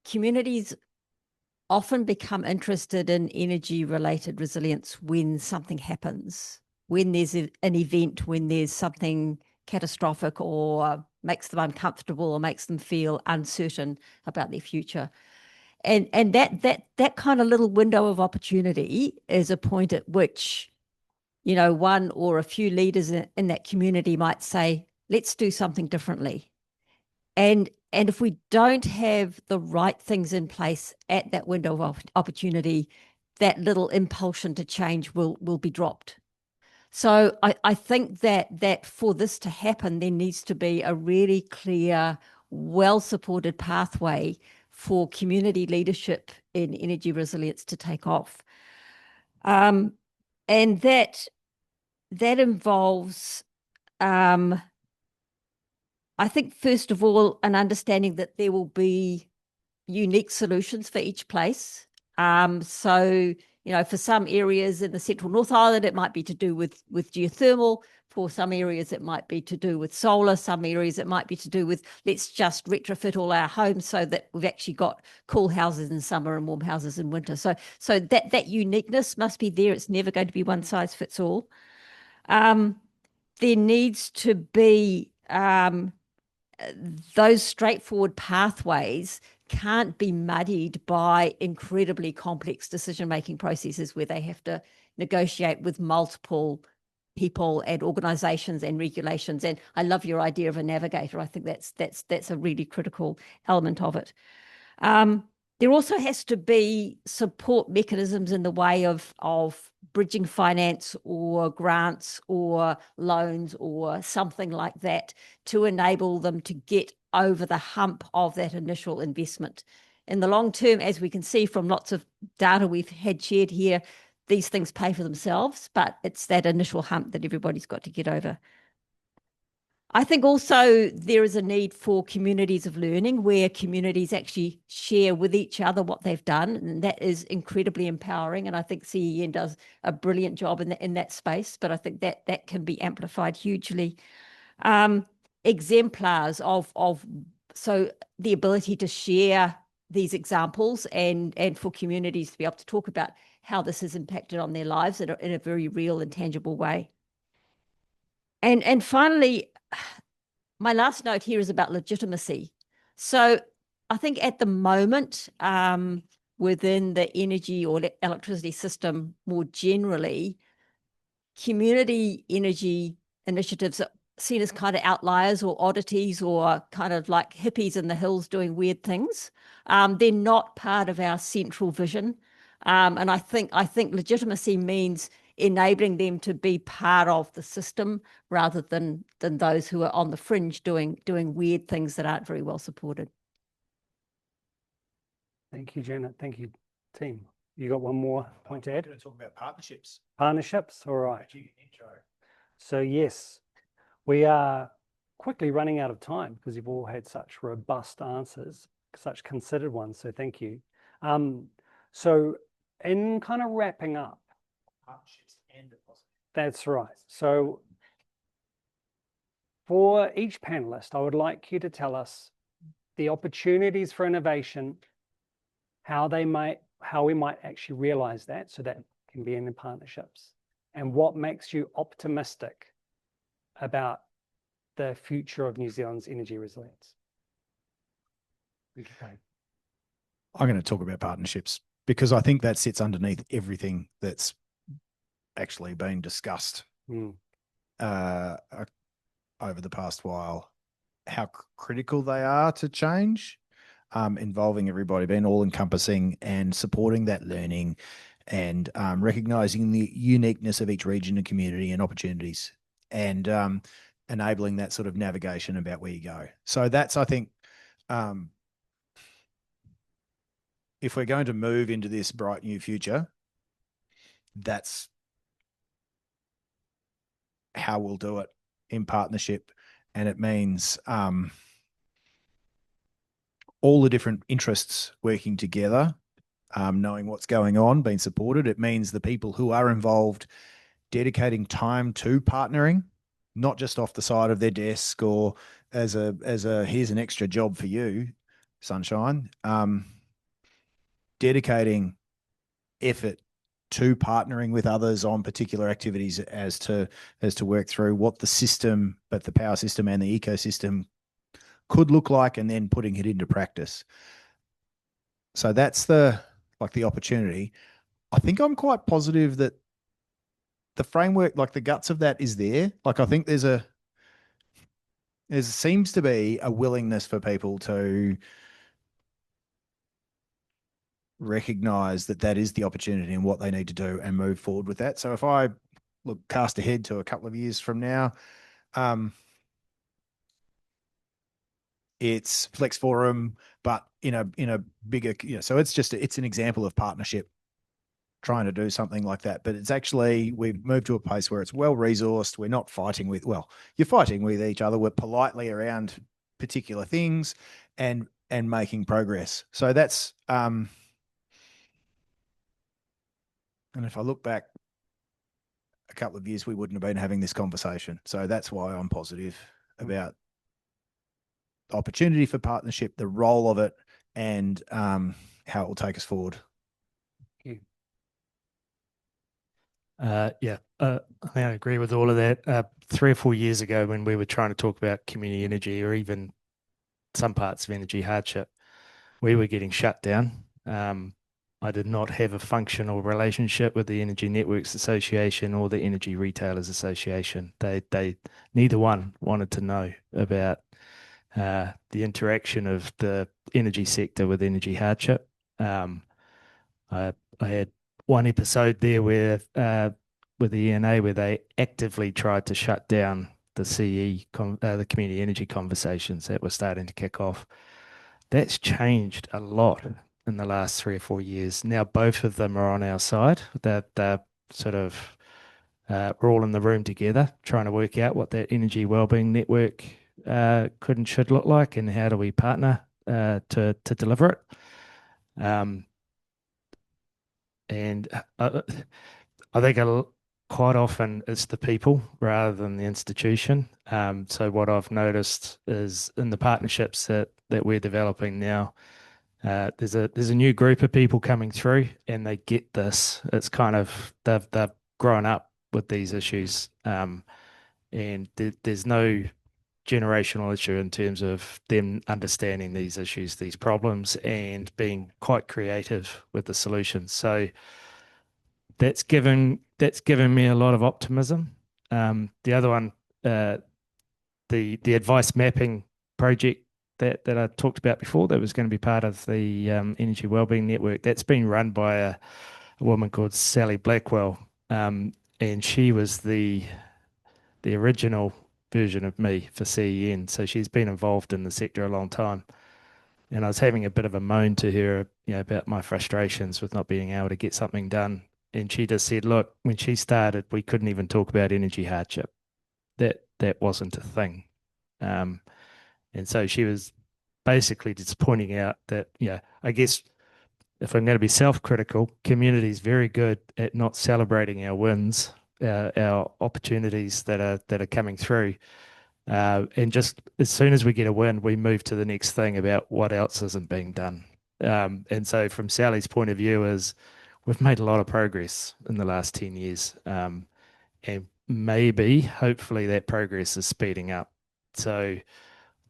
communities often become interested in energy-related resilience when something happens, when there's an event, when there's something catastrophic or makes them uncomfortable or makes them feel uncertain about their future. And that kind of little window of opportunity is a point at which, you know, one or a few leaders in that community might say, let's do something differently. And if we don't have the right things in place at that window of opportunity, that little impulsion to change will be dropped. So I think that for this to happen, there needs to be a really clear, well-supported pathway for community leadership in energy resilience to take off. And that involves, I think, first of all, an understanding that there will be unique solutions for each place. So, you know, for some areas in the Central North Island, it might be to do with geothermal. For some areas, it might be to do with solar. Some areas, it might be to do with, let's just retrofit all our homes so that we've actually got cool houses in summer and warm houses in winter. So that uniqueness must be there. It's never going to be one size fits all. There needs to be those straightforward pathways can't be muddied by incredibly complex decision-making processes where they have to negotiate with multiple people and organizations and regulations. And I love your idea of a navigator. I think that's a really critical element of it. There also has to be support mechanisms in the way of bridging finance or grants or loans or something like that to enable them to get over the hump of that initial investment. In the long term, as we can see from lots of data we've had shared here, these things pay for themselves, but it's that initial hump that everybody's got to get over. I think also there is a need for communities of learning where communities actually share with each other what they've done, and that is incredibly empowering. And I think CEN does a brilliant job in that space, but I think that can be amplified hugely. Exemplars of so the ability to share these examples and for communities to be able to talk about how this has impacted on their lives in a very real and tangible way. And finally, my last note here is about legitimacy. So I think at the moment, within the energy or electricity system more generally, community energy initiatives are seen as kind of outliers or oddities or kind of like hippies in the hills doing weird things. They're not part of our central vision. And I think legitimacy means enabling them to be part of the system rather than those who are on the fringe doing weird things that aren't very well supported. Thank you, Janet. Thank you, team. You got one more point to add? We're going to talk about partnerships. Partnerships, all right. So yes, we are quickly running out of time because you've all had such robust answers, such considered ones. So thank you. So in kind of wrapping up, that's right. So for each panelist, I would like you to tell us the opportunities for innovation, how we might actually realize that, so that can be in the partnerships, and what makes you optimistic about the future of New Zealand's energy resilience. Okay. I'm going to talk about partnerships because I think that sits underneath everything that's actually been discussed over the past while. How critical they are to change, involving everybody, being all encompassing and supporting that learning, and recognizing the uniqueness of each region and community and opportunities, and enabling that sort of navigation about where you go. So that's, I think, if we're going to move into this bright new future, that's how we'll do it, in partnership. And it means all the different interests working together, knowing what's going on, being supported. It means the people who are involved dedicating time to partnering, not just off the side of their desk or as a here's an extra job for you, sunshine. Dedicating effort to partnering with others on particular activities as to work through what the system, but the power system and the ecosystem could look like, and then putting it into practice. So that's the opportunity. I think I'm quite positive that the framework, like the guts of that, is there. Like, I think there seems to be a willingness for people to recognize that that is the opportunity and what they need to do and move forward with that. So if I cast ahead to a couple of years from now, it's Flexforum, but in a bigger, so it's an example of partnership trying to do something like that. But it's actually, we've moved to a place where it's well resourced. We're not fighting with, you're fighting with each other. We're politely around particular things and making progress. So that's, and if I look back a couple of years, we wouldn't have been having this conversation. So that's why I'm positive about opportunity for partnership, the role of it, and how it will take us forward. I think I agree with all of that. 3 or 4 years ago, when we were trying to talk about community energy, or even some parts of energy hardship, we were getting shut down. I did not have a functional relationship with the Energy Networks Association or the Energy Retailers Association. They neither one wanted to know about the interaction of the energy sector with energy hardship. I had one episode there where with the ENA, where they actively tried to shut down the the community energy conversations that were starting to kick off. That's changed a lot in the last 3 or 4 years. Now both of them are on our side. They're sort of we're all in the room together trying to work out what that energy wellbeing network could and should look like, and how do we partner to deliver it. And I think quite often it's the people rather than the institution. So what I've noticed is in the partnerships that we're developing now, there's a new group of people coming through, and they get this. It's kind of they've grown up with these issues, and there's no generational issue in terms of them understanding these issues, these problems, and being quite creative with the solutions. So that's given me a lot of optimism. The other one, the advice mapping project that I talked about before, that was going to be part of the Energy Wellbeing Network, that's been run by a woman called Sally Blackwell, and she was the original version of me for CEN. So she's been involved in the sector a long time. And I was having a bit of a moan to her, about my frustrations with not being able to get something done. And she just said, look, when she started, we couldn't even talk about energy hardship. That wasn't a thing. And so she was basically just pointing out that, I guess if I'm going to be self-critical, community is very good at not celebrating our wins, our opportunities that are coming through. And just as soon as we get a win, we move to the next thing about what else isn't being done. And so from Sally's point of view is we've made a lot of progress in the last 10 years. And maybe, hopefully that progress is speeding up. So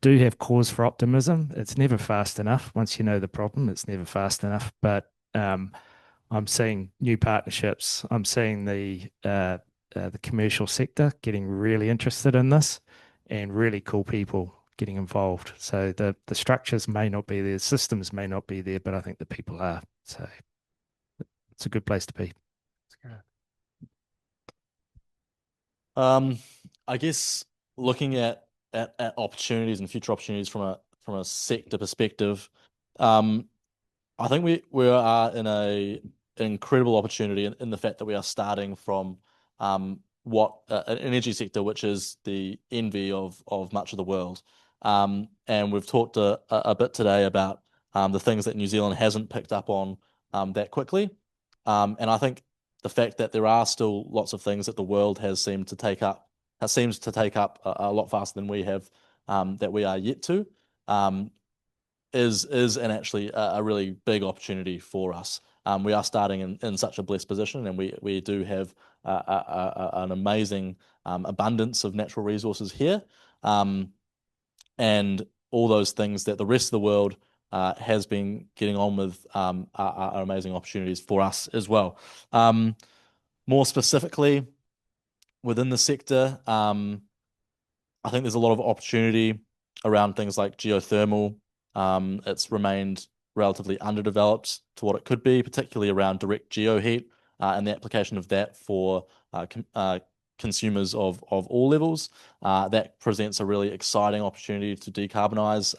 do have cause for optimism. It's never fast enough. Once you know the problem, it's never fast enough. But I'm seeing new partnerships. I'm seeing the commercial sector getting really interested in this, and really cool people getting involved. So the structures may not be there, systems may not be there, but I think the people are. So it's a good place to be. I guess looking at opportunities and future opportunities from a sector perspective, I think we are in an incredible opportunity in the fact that we are starting from what an energy sector which is the envy of much of the world. And we've talked a bit today about the things that New Zealand hasn't picked up on that quickly. And I think the fact that there are still lots of things that the world seems to take up a lot faster than we have, that we are yet to, is actually a really big opportunity for us. We are starting in such a blessed position, and we do have an amazing abundance of natural resources here, and all those things that the rest of the world has been getting on with are amazing opportunities for us as well. More specifically, within the sector, I think there's a lot of opportunity around things like geothermal. It's remained relatively underdeveloped to what it could be, particularly around direct geoheat and the application of that for consumers of all levels. That presents a really exciting opportunity to decarbonize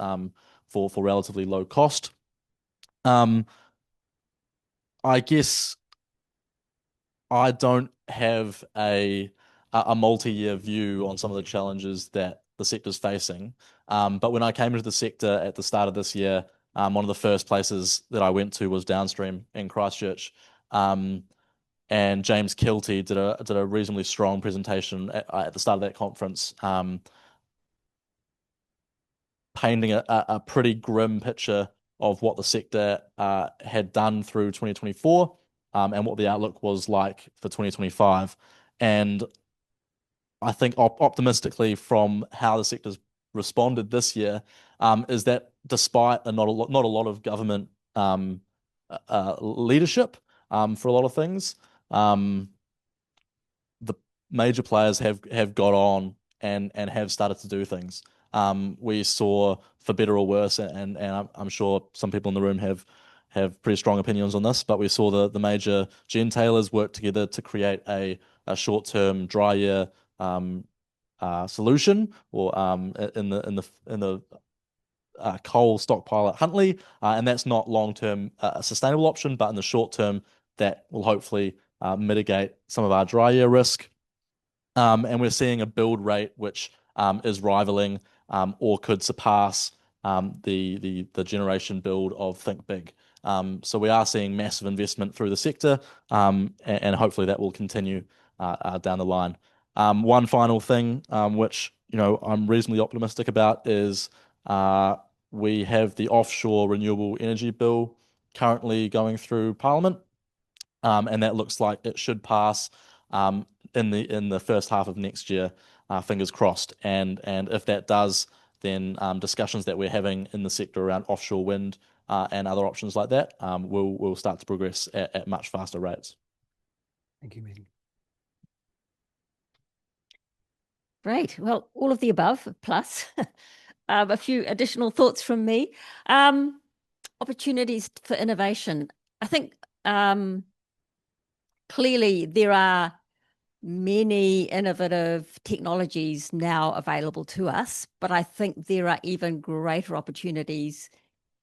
for relatively low cost. I guess I don't have a multi-year view on some of the challenges that the sector's facing. But when I came into the sector at the start of this year, one of the first places that I went to was downstream in Christchurch. And James Kilty did a reasonably strong presentation at the start of that conference, painting a pretty grim picture of what the sector had done through 2024, and what the outlook was like for 2025. And I think optimistically from how the sector's responded this year, is that despite not a lot of government leadership for a lot of things, the major players have got on and have started to do things. We saw, for better or worse, and I'm sure some people in the room have pretty strong opinions on this, but we saw the major gentailers work together to create a short-term dry year solution, or in the coal stockpile at Huntly, and that's not long-term a sustainable option, but in the short term that will hopefully mitigate some of our dry year risk. And we're seeing a build rate which is rivaling or could surpass the generation build of Think Big. So we are seeing massive investment through the sector, and hopefully that will continue down the line. One final thing, which I'm reasonably optimistic about, is we have the offshore renewable energy bill currently going through Parliament, and that looks like it should pass in the first half of next year. Fingers crossed. And if that does, then discussions that we're having in the sector around offshore wind and other options like that will start to progress at much faster rates. Thank you, Megan. Great. Well, all of the above, plus a few additional thoughts from me. Opportunities for innovation. I think clearly there are many innovative technologies now available to us, but I think there are even greater opportunities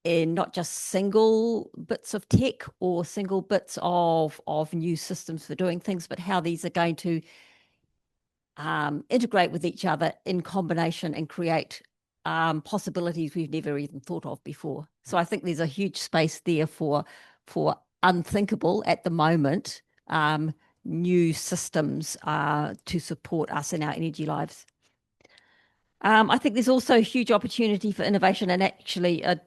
in not just single bits of tech or single bits of new systems for doing things, but how these are going to integrate with each other in combination and create possibilities we've never even thought of before. So I think there's a huge space there for for unthinkable at the moment new systems to support us in our energy lives. I think there's also a huge opportunity for innovation and actually a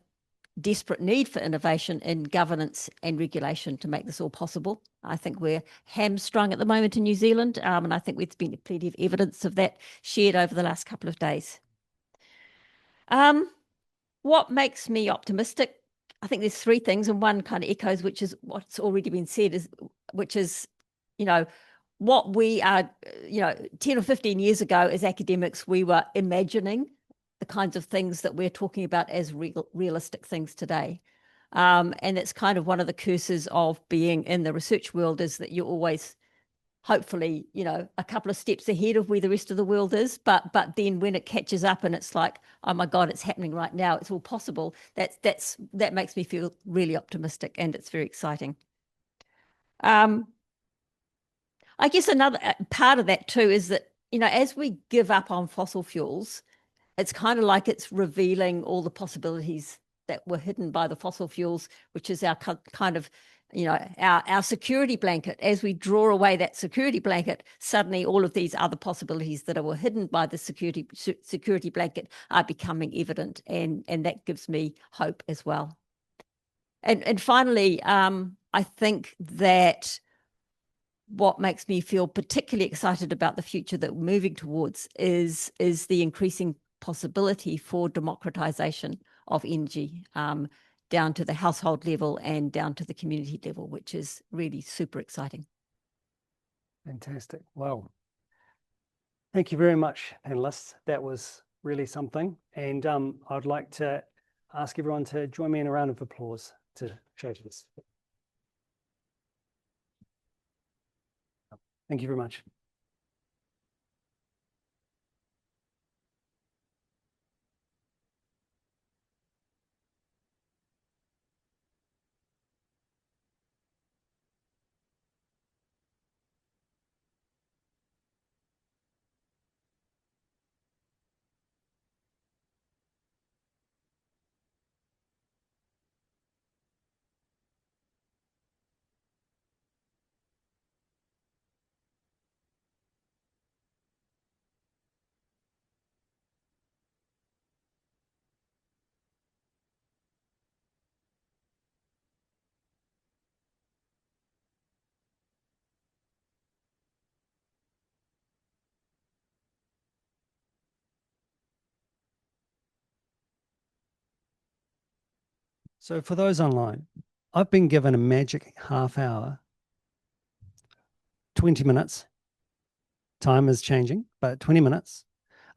desperate need for innovation in governance and regulation to make this all possible. I think we're hamstrung at the moment in New Zealand, and I think there's been plenty of evidence of that shared over the last couple of days. What makes me optimistic? I think there's three things, and one kind of echoes, which is what's already been said, which is, what we are, 10 or 15 years ago as academics, we were imagining the kinds of things that we're talking about as realistic things today. And it's kind of one of the curses of being in the research world, is that you're always hopefully, a couple of steps ahead of where the rest of the world is. But then when it catches up and it's like, oh my God, it's happening right now, it's all possible. That makes me feel really optimistic, and it's very exciting. I guess another part of that too is that, as we give up on fossil fuels, it's kind of like it's revealing all the possibilities that were hidden by the fossil fuels, which is our kind of, our security blanket. As we draw away that security blanket, suddenly all of these other possibilities that were hidden by the security blanket are becoming evident, and that gives me hope as well. And finally, I think that what makes me feel particularly excited about the future that we're moving towards is the increasing possibility for democratization of energy down to the household level and down to the community level, which is really super exciting. Fantastic. Well, thank you very much, panelists. That was really something. And I'd like to ask everyone to join me in a round of applause to show this. Thank you very much. So for those online, I've been given a magic half hour, 20 minutes. Time is changing, but 20 minutes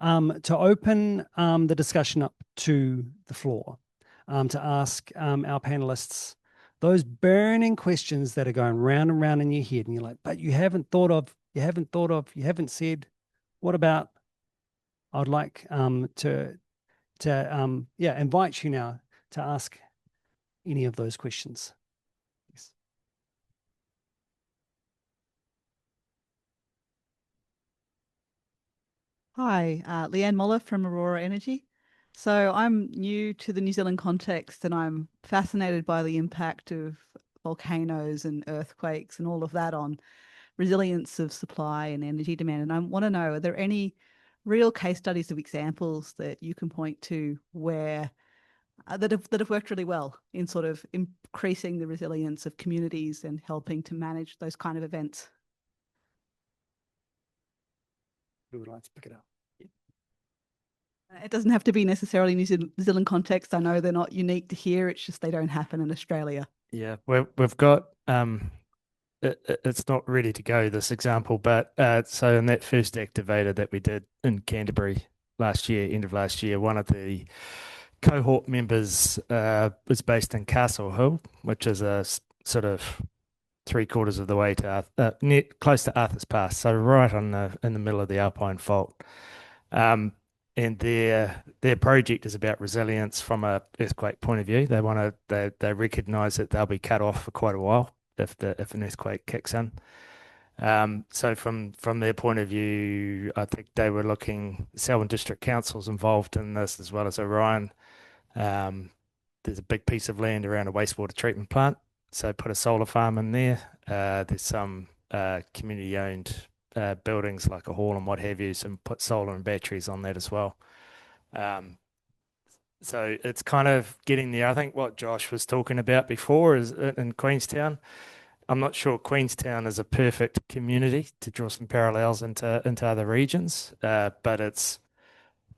to open the discussion up to the floor, to ask our panelists those burning questions that are going round and round in your head, and you're like, but you haven't said, what about? I'd like to invite you now to ask any of those questions. Yes. Hi, Leanne Muller from Aurora Energy. So I'm new to the New Zealand context, and I'm fascinated by the impact of volcanoes and earthquakes and all of that on resilience of supply and energy demand. And I want to know, are there any real case studies of examples that you can point to where that have worked really well in sort of increasing the resilience of communities and helping to manage those kind of events? Who would like to pick it up? It doesn't have to be necessarily New Zealand context. I know they're not unique to here. It's just they don't happen in Australia. Yeah, we've got it's not ready to go, this example, but so in that first activator that we did in Canterbury last year, end of last year, one of the cohort members was based in Castle Hill, which is a sort of 3/4 of the way to close to Arthur's Pass, so right in the middle of the Alpine Fault. And their project is about resilience from a earthquake point of view. They recognise that they'll be cut off for quite a while if an earthquake kicks in. So from their point of view, I think they were looking. Selwyn District Council's involved in this as well as Orion. There's a big piece of land around a wastewater treatment plant So put a solar farm in there. There's some community-owned buildings like a hall and what have you, so put solar and batteries on that as well. So it's kind of getting there. I think what Josh was talking about before is in Queenstown. I'm not sure Queenstown is a perfect community to draw some parallels into other regions, but it's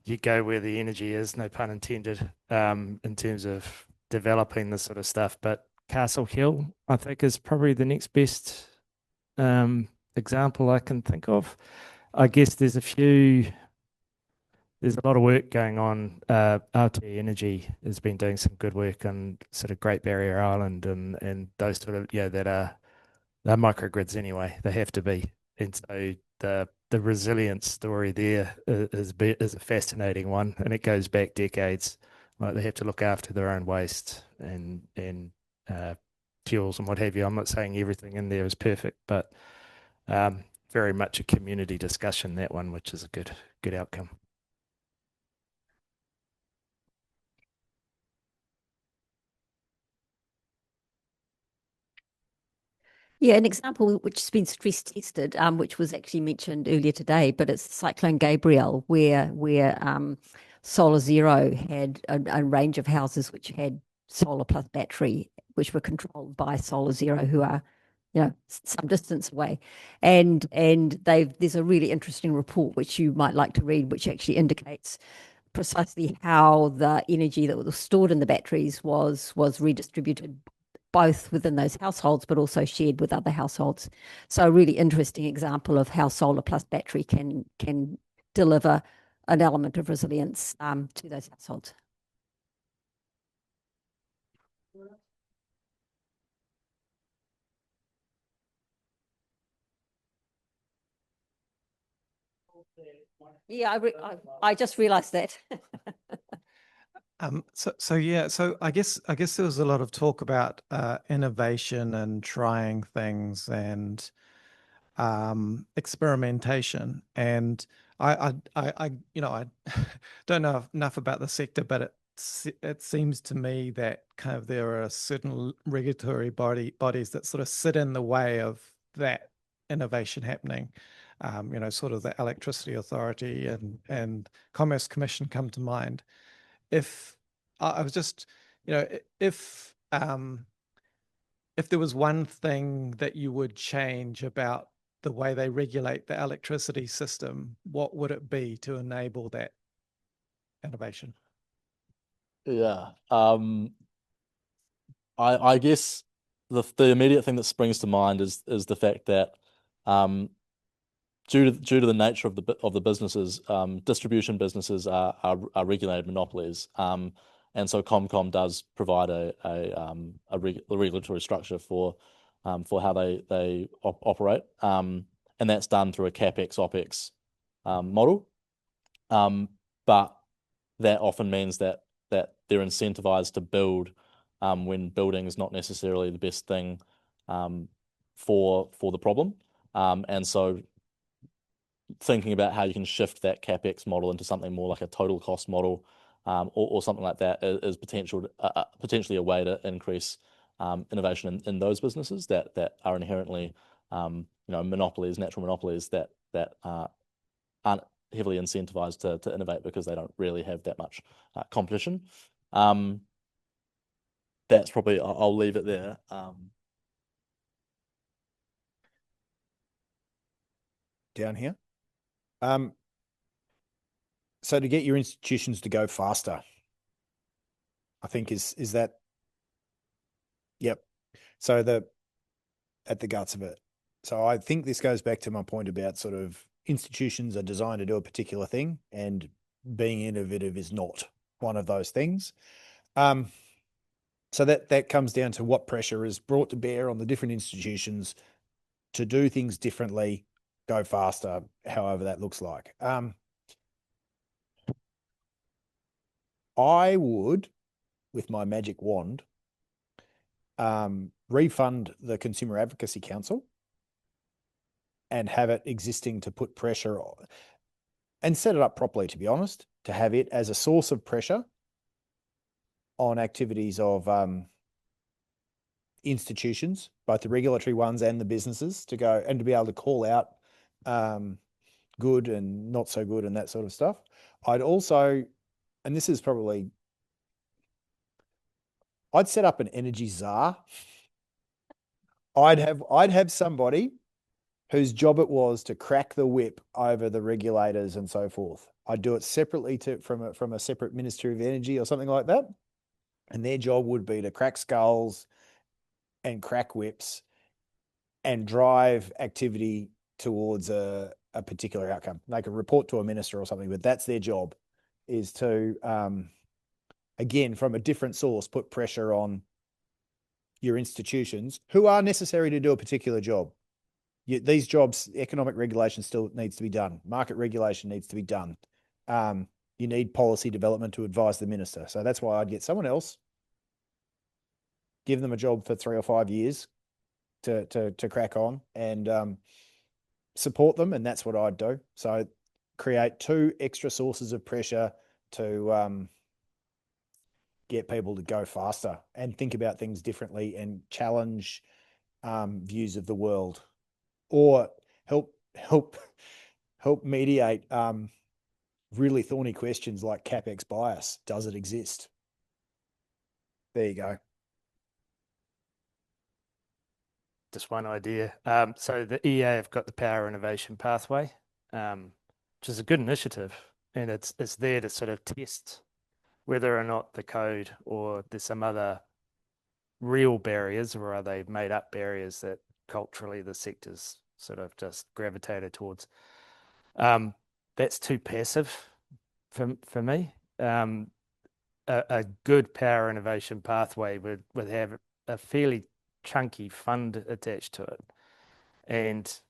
you go where the energy is, no pun intended, in terms of developing this sort of stuff. But Castle Hill, I think, is probably the next best example I can think of. I guess there's a lot of work going on. RT Energy has been doing some good work on sort of Great Barrier Island and those sort of, they're microgrids anyway. They have to be. And so the resilience story there is a fascinating one, and it goes back decades. Like they have to look after their own waste and fuels and what have you. I'm not saying everything in there is perfect, but very much a community discussion, that one, which is a good outcome. Yeah, an example which has been stress tested, which was actually mentioned earlier today, but it's Cyclone Gabriel, where Solar Zero had a range of houses which had solar plus battery, which were controlled by Solar Zero, who are, some distance away, and there's a really interesting report which you might like to read, which actually indicates precisely how the energy that was stored in the batteries was redistributed both within those households, but also shared with other households. So a really interesting example of how solar plus battery can deliver an element of resilience to those households. Yeah, I just realised that. So I guess there was a lot of talk about innovation and trying things and experimentation. And I don't know enough about the sector, but it seems to me that kind of there are certain regulatory bodies that sort of sit in the way of that innovation happening. Sort of the Electricity Authority and Commerce Commission come to mind. If I was just, if there was one thing that you would change about the way they regulate the electricity system, what would it be to enable that innovation? Yeah. I guess the immediate thing that springs to mind is the fact that due to the nature of the businesses, distribution businesses are regulated monopolies, and so ComCom does provide a regulatory structure for how they operate, and that's done through a CapEx OpEx model, but that often means that they're incentivized to build when building is not necessarily the best thing for the problem, and so thinking about how you can shift that CapEx model into something more like a total cost model, or something like that is potentially a way to increase innovation in those businesses that are inherently monopolies, natural monopolies that aren't heavily incentivized to innovate because they don't really have that much competition. That's probably, I'll leave it there. Down here. So to get your institutions to go faster, I think is that, yep. So at the guts of it. So I think this goes back to my point about sort of institutions are designed to do a particular thing, and being innovative is not one of those things. So that comes down to what pressure is brought to bear on the different institutions to do things differently, go faster, however that looks like. I would, with my magic wand, refund the Consumer Advocacy Council and have it existing to put pressure on, and set it up properly, to be honest, to have it as a source of pressure on activities of institutions, both the regulatory ones and the businesses, to go and to be able to call out good and not so good and that sort of stuff. I'd also, and this is probably, I'd set up an energy czar. I'd have somebody whose job it was to crack the whip over the regulators and so forth. I'd do it separately from a separate Ministry of Energy or something like that. And their job would be to crack skulls and crack whips and drive activity towards a particular outcome. They could report to a minister or something, but that's their job, is to, again, from a different source, put pressure on your institutions who are necessary to do a particular job. These jobs, economic regulation still needs to be done. Market regulation needs to be done. You need policy development to advise the minister. So that's why I'd get someone else, give them a job for 3 or 5 years to crack on and support them. And that's what I'd do. So create 2 extra sources of pressure to get people to go faster and think about things differently and challenge views of the world, or help mediate really thorny questions like CapEx bias. Does it exist? There you go. Just one idea. So the EA have got the Power Innovation Pathway, which is a good initiative, and it's there to sort of test whether or not the code or there's some other real barriers, or are they made up barriers that culturally the sector's sort of just gravitated towards. That's too passive for me. A good Power Innovation Pathway would have a fairly chunky fund attached to it, and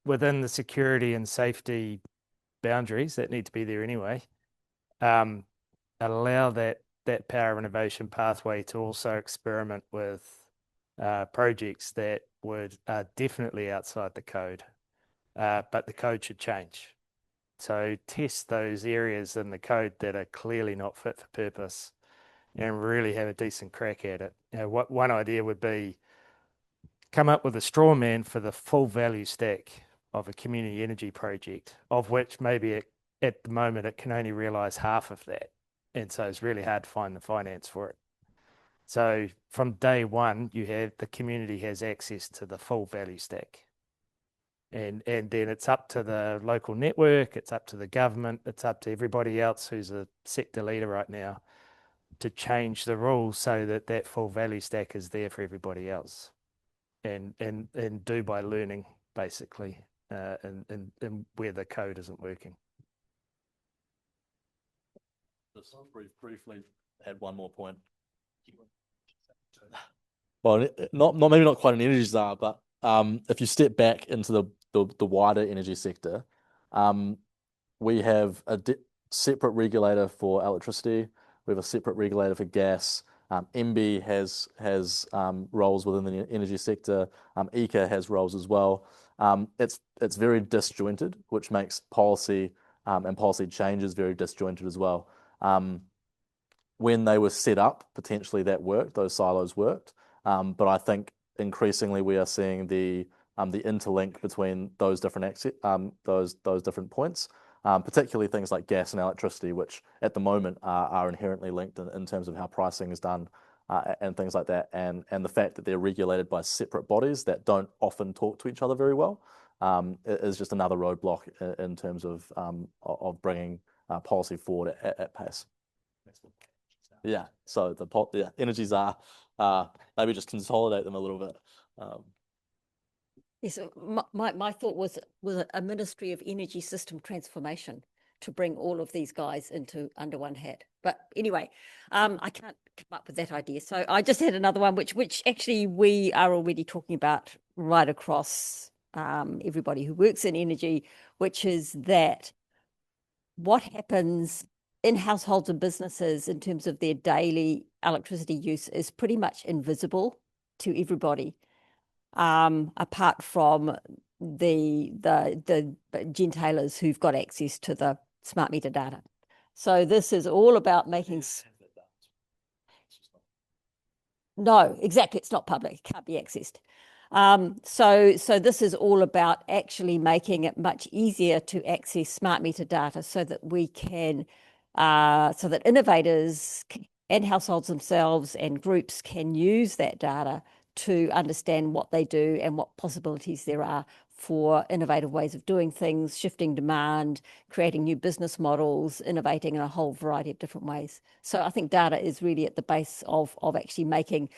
within the security and safety boundaries that need to be there anyway, allow that Power Innovation Pathway to also experiment with projects that are definitely outside the code, but the code should change. So test those areas in the code that are clearly not fit for purpose and really have a decent crack at it. One idea would be come up with a straw man for the full value stack of a community energy project, of which maybe at the moment it can only realise half of that. And so it's really hard to find the finance for it. So from day one, the community has access to the full value stack. And then it's up to the local network, it's up to the government, it's up to everybody else who's a sector leader right now to change the rules so that full value stack is there for everybody else. And do by learning, basically, and where the code isn't working. Just briefly add one more point. Well, maybe not quite an energy czar, but if you step back into the wider energy sector, we have a separate regulator for electricity. We have a separate regulator for gas. MB has roles within the energy sector. ECA has roles as well. It's very disjointed, which makes policy and policy changes very disjointed as well. When they were set up, potentially that worked; those silos worked. But I think increasingly we are seeing the interlink between those different those different points, particularly things like gas and electricity, which at the moment are inherently linked in terms of how pricing is done and things like that, and the fact that they're regulated by separate bodies that don't often talk to each other very well is just another roadblock in terms of bringing policy forward at pace. Yeah, so the energies are maybe just consolidate them a little bit. Yes, my thought was a Ministry of Energy System Transformation to bring all of these guys under one hat. But anyway, I can't come up with that idea. So I just had another one, which actually we are already talking about right across everybody who works in energy, which is that what happens in households and businesses in terms of their daily electricity use is pretty much invisible to everybody, apart from the gentailers who've got access to the smart meter data. So this is all about making No, exactly. It's not public. It can't be accessed. So this is all about actually making it much easier to access smart meter data so that we can, so that innovators and households themselves and groups can use that data to understand what they do and what possibilities there are for innovative ways of doing things, shifting demand, creating new business models, innovating in a whole variety of different ways. So I think data is really at the base of actually making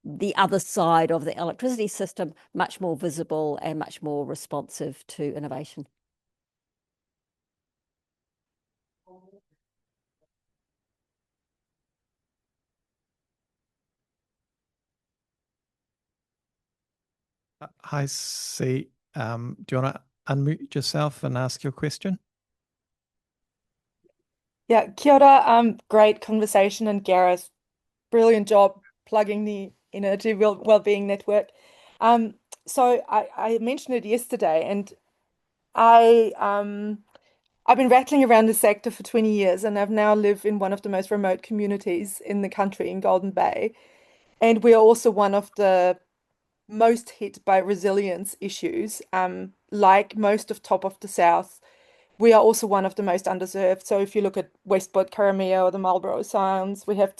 the other side of the electricity system much more visible and much more responsive to innovation. Hi, C. Do you want to unmute yourself and ask your question? Yeah, kia ora, great conversation, and Gareth, brilliant job plugging the Energy Wellbeing Network. So I mentioned it yesterday, and I've been rattling around the sector for 20 years, and I've now lived in one of the most remote communities in the country in Golden Bay. And we are also one of the most hit by resilience issues. Like most of top of the South, we are also one of the most underserved. So if you look at Westport, Karamea, or the Marlborough Sounds, we have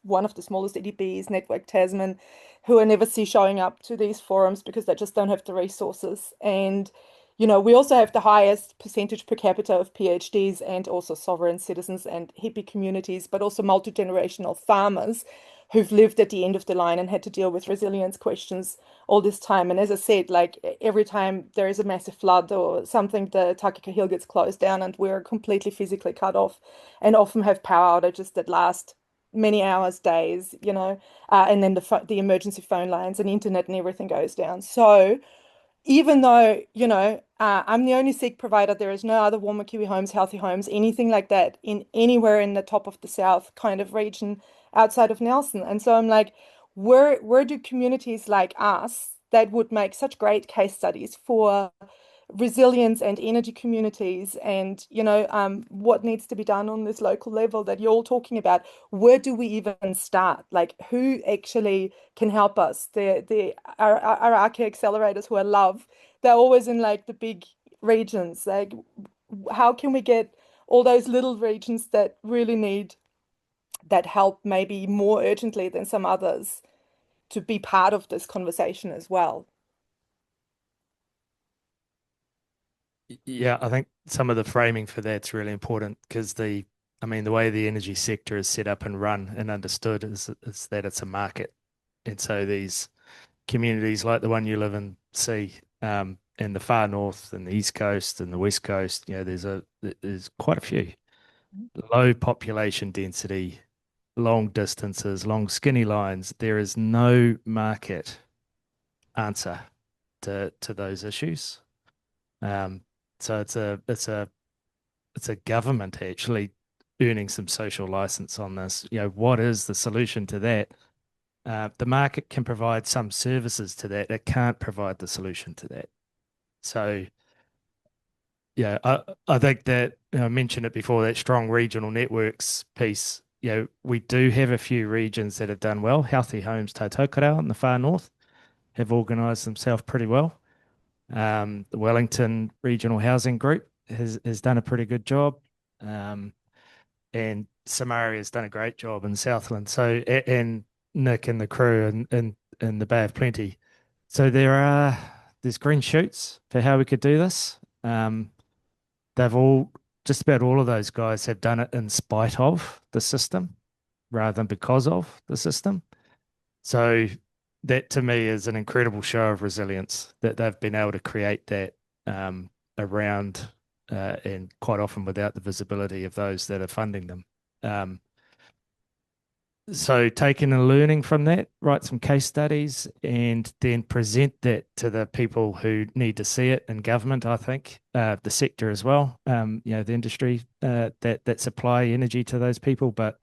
one of the smallest EDBs, Network Tasman, who I never see showing up to these forums because they just don't have the resources. And we also have the highest percentage per capita of PhDs and also sovereign citizens and hippie communities, but also multi-generational farmers who've lived at the end of the line and had to deal with resilience questions all this time. And as I said, like every time there is a massive flood or something, the Takaka Hill gets closed down and we're completely physically cut off and often have power outages that last many hours, days, and then the emergency phone lines and internet and everything goes down. So even though, I'm the only Sikh provider, there is no other Warmer Kiwi Homes, Healthy Homes, anything like that in anywhere in the top of the South kind of region outside of Nelson. And so I'm like, where do communities like us that would make such great case studies for resilience and energy communities and what needs to be done on this local level that you're all talking about, where do we even start? Like, who actually can help us? Our Arche accelerators, who I love, they're always in like the big regions. Like, how can we get all those little regions that really need that help maybe more urgently than some others to be part of this conversation as well? Yeah, I think some of the framing for that's really important because the way the energy sector is set up and run and understood is that it's a market. And so these communities like the one you live in see in the far north and the east coast and the west coast, there's quite a few. Low population density, long distances, long skinny lines. There is no market answer to those issues. So it's a government actually earning some social license on this. What is the solution to that? The market can provide some services to that. It can't provide the solution to that. So, yeah, I think that I mentioned it before, that strong regional networks piece. We do have a few regions that have done well. Healthy Homes Tautokara in the far north have organised themselves pretty well. The Wellington Regional Housing Group has done a pretty good job. And Samaria has done a great job in Southland. So, and Nick and the crew in the Bay of Plenty. So there's green shoots for how we could do this. Just about all of those guys have done it in spite of the system rather than because of the system. So that to me is an incredible show of resilience that they've been able to create that around and quite often without the visibility of those that are funding them. So taking and learning from that, write some case studies and then present that to the people who need to see it in government, I think, the sector as well, the industry that supply energy to those people. But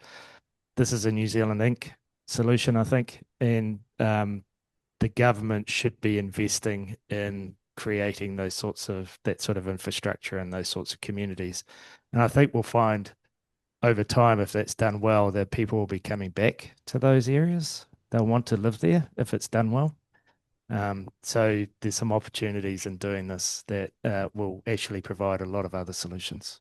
this is a New Zealand Inc. solution, I think, and the government should be investing in creating that sort of infrastructure and those sorts of communities. And I think we'll find over time, if that's done well, that people will be coming back to those areas. they'll want to live there if it's done well. So there's some opportunities in doing this that will actually provide a lot of other solutions.